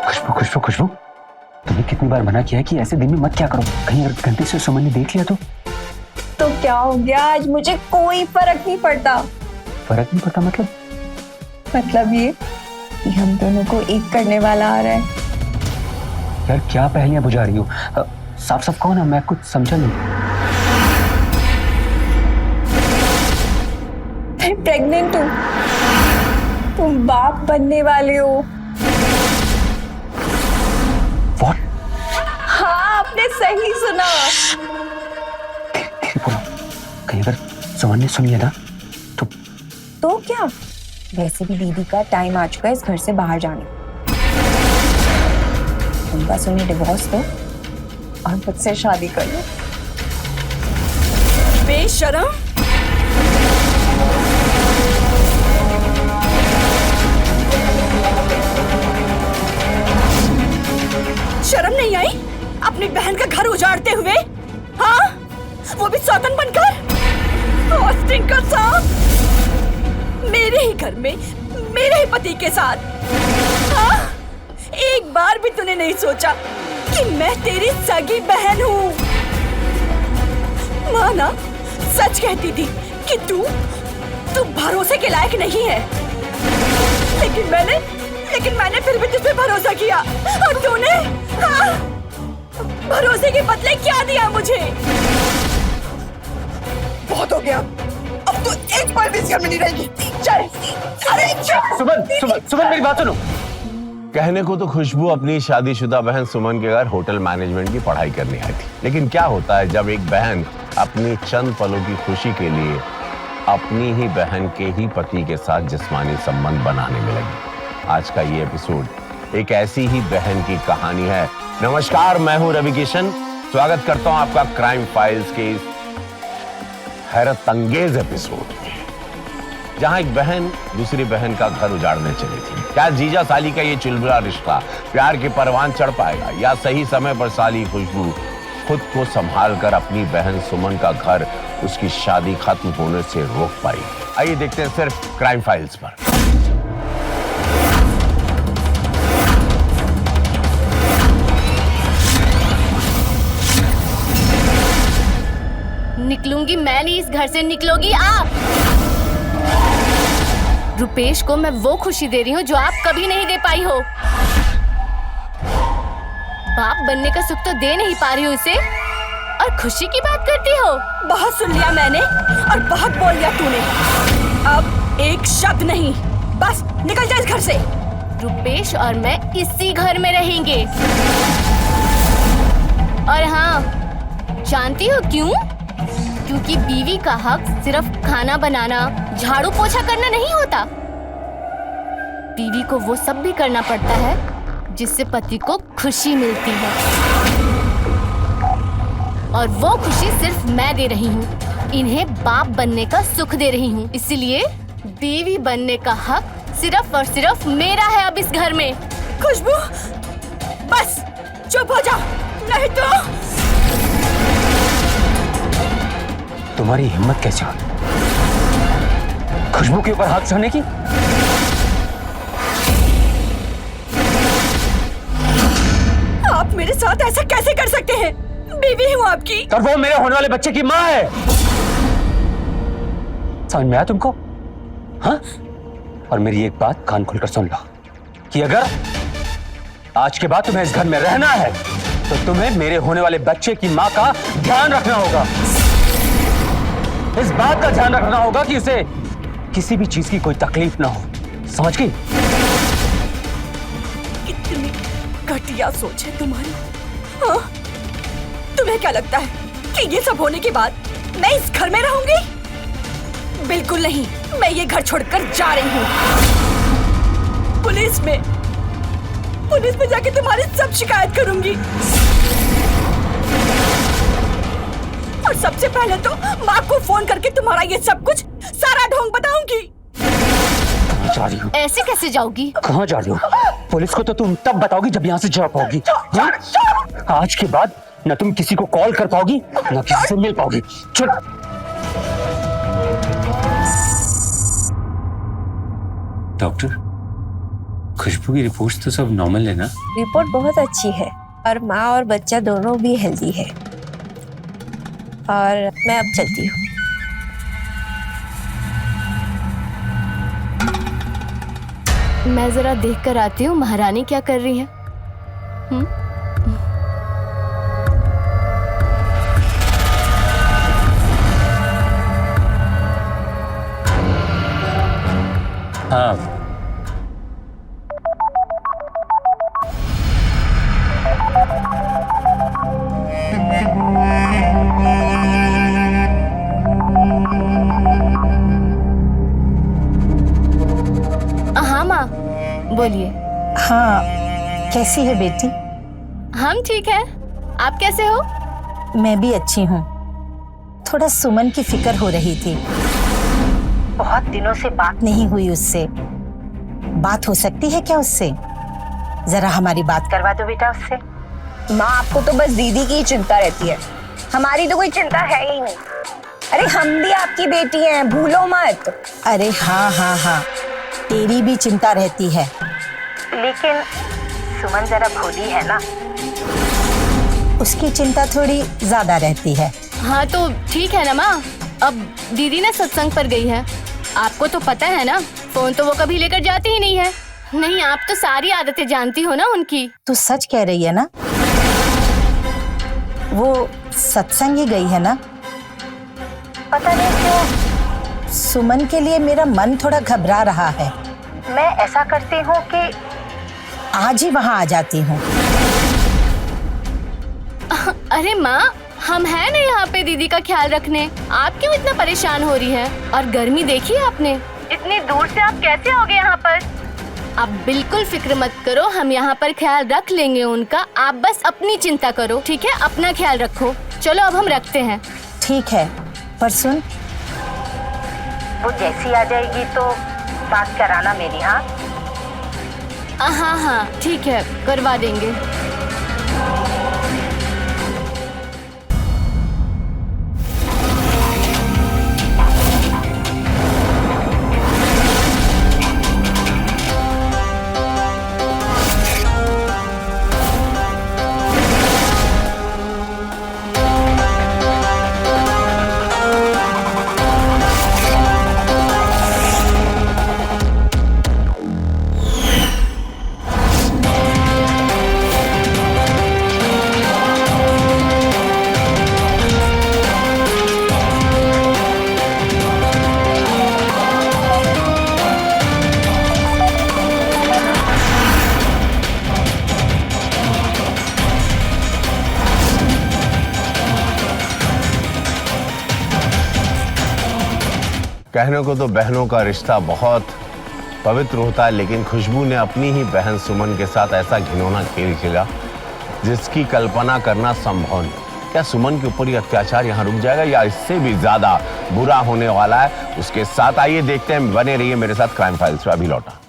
खुशबू खुशबू खुशबू, तुम्हें कितनी बार मना किया है कि ऐसे दिन में मत क्या करो, कहीं अगर गलती से सुमन ने देख लिया तो क्या हो गया? आज मुझे कोई फर्क नहीं पड़ता। फर्क नहीं पड़ता मतलब? मतलब ये कि हम दोनों को एक करने वाला आ रहा है। यार क्या पहेलियां बुझा रही हो? साफ साफ कहो ना, मैं कुछ समझा नहीं। मैं प्रेग्नेंट हूँ, तुम बाप बनने वाले हो। What? हाँ, आपने सही सुना। बोलो, कहीं अगर सुमन ने सुन लिया ना तो क्या? वैसे भी दीदी का टाइम आ चुका है इस घर से बाहर जाने। तुम बस उन्हें डिवोर्स दो और मुझसे शादी कर लो। बेशरम! शर्म नहीं आई अपनी बहन का घर उजाड़ते हुए? हाँ, वो भी सौतन बनकर। हॉस्टिंग का सांप! मेरे ही घर में मेरे ही पति के साथ। हाँ? एक बार भी तूने नहीं सोचा कि मैं तेरी सगी बहन हूँ। माँ ना सच कहती थी कि तू भरोसे के लायक नहीं है, लेकिन मैंने फिर भी तुझ पे भरोसा किया और तूने भरोसे के बदले क्या दिया मुझे? बहुत हो गया, अब तो एक पल भी इस घर में नहीं रहेगी। चल। अरे सुमन मेरी बात सुनो। कहने को तो खुशबू अपनी शादीशुदा बहन सुमन के घर होटल मैनेजमेंट की पढ़ाई करने आई थी, लेकिन क्या होता है जब एक बहन अपनी चंद पलों की खुशी के लिए अपनी ही बहन के ही पति के साथ जिस्मानी संबंध बनाने में लगी। आज का ये एपिसोड एक ऐसी ही बहन की कहानी है। नमस्कार, मैं हूं रवि किशन। स्वागत करता हूं आपका क्राइम फाइल्स के इस हैरत अंगेज एपिसोड में, जहां एक बहन दूसरी बहन का घर उजाड़ने चली थी। क्या जीजा साली का ये चुलबुला रिश्ता प्यार के परवान चढ़ पाएगा, या सही समय पर साली खुशबू खुद को संभाल कर अपनी बहन सुमन का घर उसकी शादी खत्म होने से रोक पाई? आइए देखते हैं सिर्फ क्राइम फाइल्स पर। निकलूंगी मैं नहीं, इस घर से निकलोगी आप। रुपेश को मैं वो खुशी दे रही हूँ जो आप कभी नहीं दे पाई हो। बाप बनने का सुख तो दे नहीं पा रही हो इसे, और खुशी की बात करती हो। बहुत सुन लिया मैंने और बहुत बोल लिया तूने। अब एक शब्द नहीं, बस निकल जा इस घर से। रुपेश और मैं इसी घर में रहेंगे। और हाँ, जानती हो क्यों? क्योंकि बीवी का हक सिर्फ खाना बनाना, झाड़ू पोछा करना नहीं होता। बीवी को वो सब भी करना पड़ता है जिससे पति को खुशी मिलती है, और वो खुशी सिर्फ मैं दे रही हूँ। इन्हें बाप बनने का सुख दे रही हूँ, इसलिए बीवी बनने का हक सिर्फ और सिर्फ मेरा है अब इस घर में। खुशबू, बस चुप हो जा, नहीं तो। तुम्हारी हिम्मत कैसे हुई खुशबू के ऊपर हाथ उठाने की? आप मेरे साथ ऐसा कैसे कर सकते हैं? बीवी हूँ आपकी। और वो मेरे होने वाले बच्चे की माँ है। समझ में आया तुमको? हाँ? और मेरी एक बात कान खोलकर सुन लो कि अगर आज के बाद तुम्हें इस घर में रहना है तो तुम्हें मेरे होने वाले बच्चे की माँ का ध्यान रखना होगा। इस बात का ध्यान रखना होगा कि उसे किसी भी चीज की कोई तकलीफ ना हो। समझ गई? कितनी घटिया सोच है तुम्हारी। हाँ? तुम्हें क्या लगता है कि ये सब होने के बाद मैं इस घर में रहूंगी? बिल्कुल नहीं, मैं ये घर छोड़कर जा रही हूँ। पुलिस में जाके तुम्हारी सब शिकायत करूंगी, और सबसे पहले तो माँ को फोन करके तुम्हारा ये सब कुछ सारा ढोंग बताऊंगी। कहाँ जा रही हो? ऐसे कैसे जाओगी? कहाँ जा रही हो? पुलिस को तो तुम तब बताओगी जब यहाँ से जा पाओगी। आज के बाद न तुम किसी को कॉल कर पाओगी न किसी से मिल पाओगी। चल। डॉक्टर, खुशबू की रिपोर्ट्स तो सब नॉर्मल है ना? रिपोर्ट बहुत अच्छी है और माँ और बच्चा दोनों भी हेल्दी है, और मैं अब चलती हूँ। मैं जरा देख कर आती हूँ महारानी क्या कर रही है। हाँ, हाँ माँ, बोलिए। हाँ, कैसी है बेटी? हम ठीक है, आप कैसे हो? मैं भी अच्छी हूँ। थोड़ा सुमन की फिक्र हो रही थी, बहुत दिनों से बात नहीं हुई उससे। बात हो सकती है क्या उससे? जरा हमारी बात करवा दो बेटा उससे। माँ, आपको तो बस दीदी की ही चिंता रहती है, हमारी तो कोई चिंता है ही नहीं। अरे हम भी आपकी बेटी हैं, भूलो मत। अरे हाँ हाँ हाँ, तेरी भी चिंता रहती है, लेकिन सुमन जरा भोली है ना। उसकी चिंता थोड़ी ज्यादा रहती है। हाँ तो ठीक है ना माँ, अब दीदी ना सत्संग पर गई है, आपको तो पता है ना, फोन तो वो कभी लेकर जाती ही नहीं है। नहीं, आप तो सारी आदतें जानती हो ना उनकी। तू सच कह रही है ना? वो सत्संग ही गई है ना? पता नहीं क्यों सुमन के लिए मेरा मन थोड़ा घबरा रहा है। मैं ऐसा करती हूँ कि आज ही वहाँ आ जाती हूँ। अरे माँ, हम हैं ना यहाँ पे दीदी का ख्याल रखने, आप क्यों इतना परेशान हो रही है? और गर्मी देखी है आपने, इतनी दूर से आप कैसे आओगे यहाँ पर? आप बिल्कुल फिक्र मत करो, हम यहाँ पर ख्याल रख लेंगे उनका, आप बस अपनी चिंता करो, ठीक है? अपना ख्याल रखो। चलो अब हम रखते हैं। ठीक है, पर सुन, वो जैसी आ जाएगी तो बात कराना मेरी। हाँ हाँ हाँ ठीक है, करवा देंगे। कहने को तो बहनों का रिश्ता बहुत पवित्र होता है, लेकिन खुशबू ने अपनी ही बहन सुमन के साथ ऐसा घिनौना खेल खेला जिसकी कल्पना करना संभव नहीं। क्या सुमन के ऊपर ये अत्याचार यहाँ रुक जाएगा या इससे भी ज्यादा बुरा होने वाला है उसके साथ? आइए देखते हैं, बने रहिए मेरे साथ क्राइम फाइल्स पे। अभी लौटा।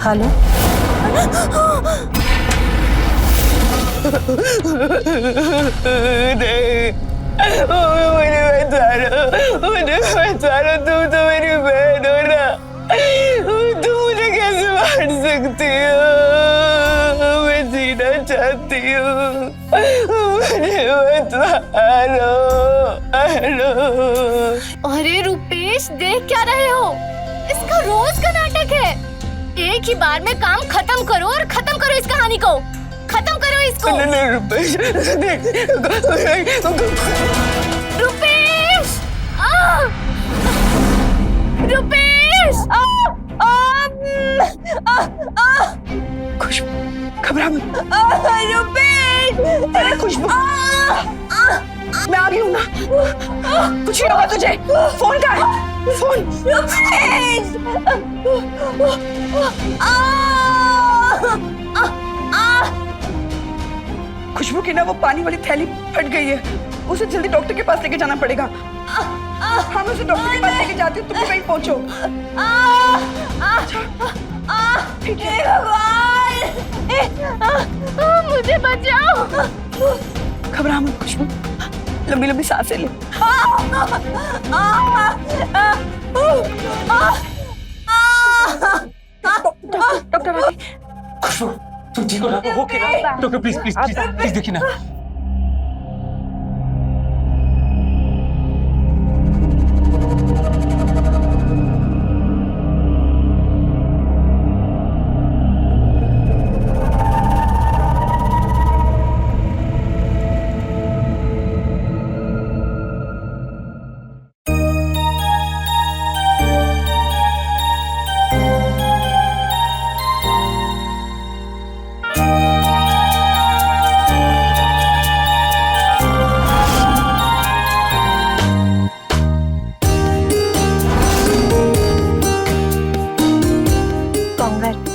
हेलो, मुझे बचा लो, तुम तो मेरी बहन हो ना, तुम मुझे कैसे मार सकती हो? मैं जीना चाहती हूँ, मुझे मत मारो। अरे रुपेश, देख क्या रहे हो? इसका रोज का नाटक है। एक ही बार में काम खत्म करो और खत्म करो इस कहानी को, खत्म करो इसको। रुपेश, रुपेश, रुपेश, खुशबू, घबरा मत। रुपेश, अरे खुशबू, मैं आ गई हूँ ना, कुछ नहीं होगा तुझे। फोन का है, फोन। खुशबू की ना वो पानी वाली थैली फट गई है, उसे जल्दी डॉक्टर के पास लेके जाना पड़ेगा। हाँ, मैं उसे डॉक्टर के पास लेके जाती हूँ, तुम भी वहीं पहुंचो। ठीक है, मुझे बचाओ। घबरा मत खुशबू, लंबी लंबी सांसें ले। डॉक्टर आ गए। खुशबू, तुम ठीक हो ना? ओके ना? Doctor please please please please देखिए ना।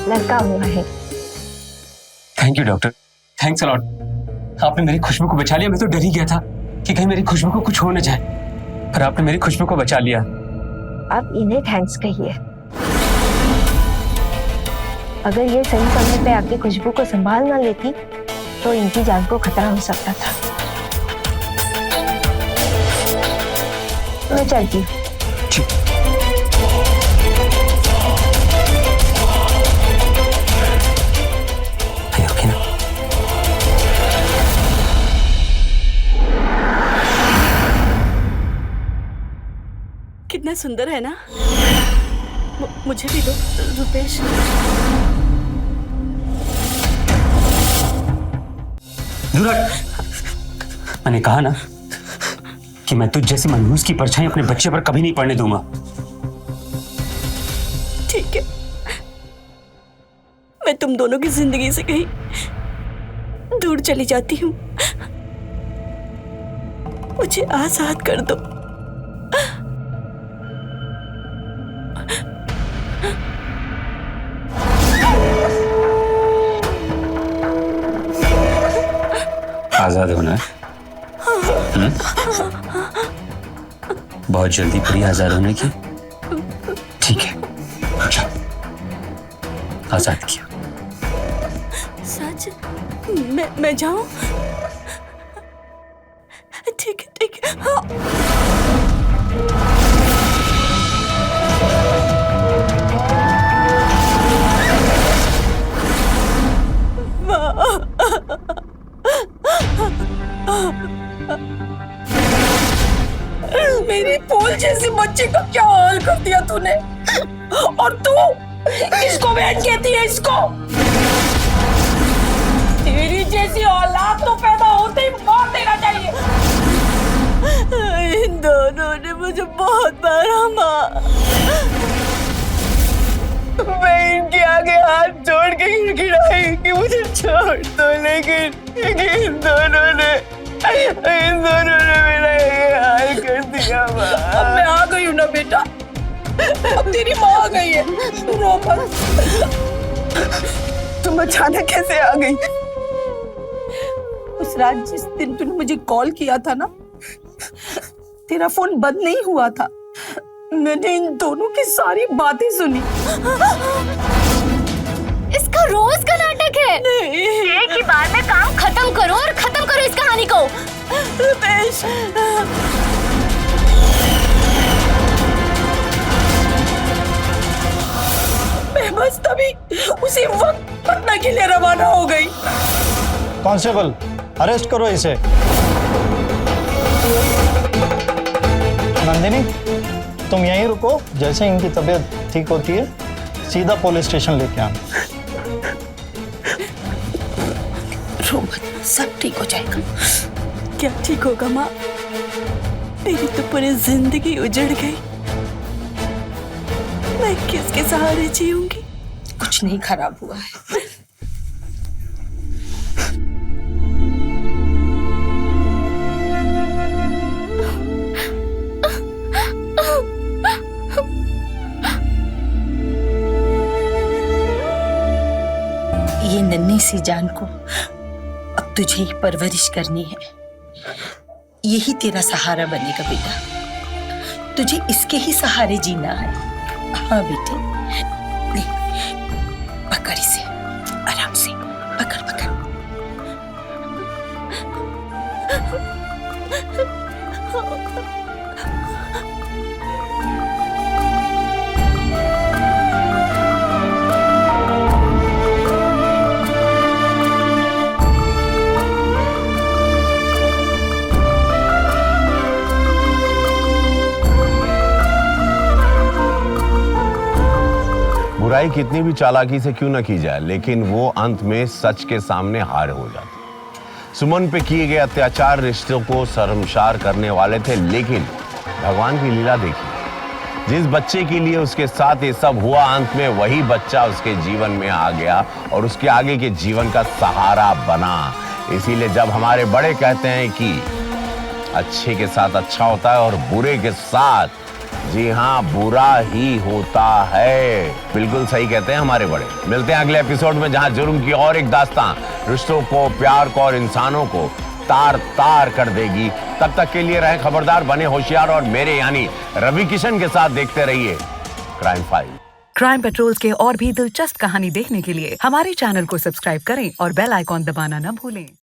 लड़का हुआ है। Thank you doctor, thanks a lot. आपने मेरी खुशबू को बचा लिया, मैं तो डर ही गया था। कि कहीं मेरी खुशबू को कुछ हो न जाए, पर आपने मेरी खुशबू को बचा लिया। अब इन्हें थैंक्स कहिए। अगर ये सही समय पे आके खुशबू को संभाल ना लेती तो इनकी जान को खतरा हो सकता था। मैं चलती हूँ। कितना सुंदर है ना? मुझे भी दो रुपेश। मैंने कहा ना कि मैं तुझ जैसी मनहूस की परछाई अपने बच्चे पर कभी नहीं पड़ने दूंगा। ठीक है, मैं तुम दोनों की जिंदगी से कहीं दूर चली जाती हूँ। मुझे आजाद कर दो। आजाद होना है? बहुत जल्दी पड़ी आजाद होने की। ठीक है, अच्छा, आजाद किया। सच? मैं जाऊं? ठीक है, ठीक है। हाँ। मेरी फूल जैसी बच्ची का क्या हाल कर दिया तूने? और तू इसको बहन कहती है? इसको तेरी जैसी औलाद तो पैदा होते ही मार देना चाहिए। इन दोनों ने मुझे बहुत मारा माँ। मैं इनके आगे हाथ जोड़ के गिड़गिड़ाई कि मुझे छोड़ दो, लेकिन इन दोनों ने मेरा ये हाल कर दिया माँ। अब मैं आ गई हूँ ना बेटा, अब तेरी माँ आ गई है, तू रो मत। तुम अचानक कैसे आ गई? उस रात जिस दिन तूने मुझे कॉल किया था ना, तेरा फोन बंद नहीं हुआ था। मैंने इन दोनों की सारी बातें सुनी। इसका रोज का नाटक है। एक ही बार में काम खत्म करो और खत्म करो इस कहानी को। रुपेश, मैं बस तभी उसी वक्त पटना के लिए रवाना हो गई। कांस्टेबल, अरेस्ट करो इसे। नंदिनी, तुम यहीं रुको, जैसे इनकी तबीयत ठीक होती है सीधा पुलिस स्टेशन लेके आना। रो मत, सब ठीक हो जाएगा। क्या ठीक होगा माँ? मेरी तो पूरी जिंदगी उजड़ गई। मैं किसके सहारे जीऊंगी? कुछ नहीं खराब हुआ है। ये नन्ही सी जान को अब तुझे ही परवरिश करनी है। यही तेरा सहारा बनेगा बेटा। तुझे इसके ही सहारे जीना है। हाँ बेटे, ले पकड़ इसे, आराम से पकड़ पकड़। बुराई कितनी भी चालाकी से क्यों ना की जाए, लेकिन वो अंत में सच के सामने हार हो जाती। सुमन पे किए गए अत्याचार रिश्तों को शर्मसार करने वाले थे, लेकिन भगवान की लीला देखिए। जिस बच्चे के लिए उसके साथ ये सब हुआ, अंत में वही बच्चा उसके जीवन में आ गया और उसके आगे के जीवन का सहारा बना। इसीलिए जब हमारे बड़े कहते हैं कि अच्छे के साथ अच्छा होता है और बुरे के साथ, जी हाँ, बुरा ही होता है। बिल्कुल सही कहते हैं हमारे बड़े। मिलते हैं अगले एपिसोड में, जहां जुर्म की और एक दास्तां, रिश्तों को, प्यार को और इंसानों को तार तार कर देगी। तब तक के लिए रहें खबरदार, बने होशियार और मेरे यानी रवि किशन के साथ देखते रहिए क्राइम फाइल। क्राइम पेट्रोल के और भी दिलचस्प कहानी देखने के लिए हमारे चैनल को सब्सक्राइब करें और बेल आइकॉन दबाना न भूलें।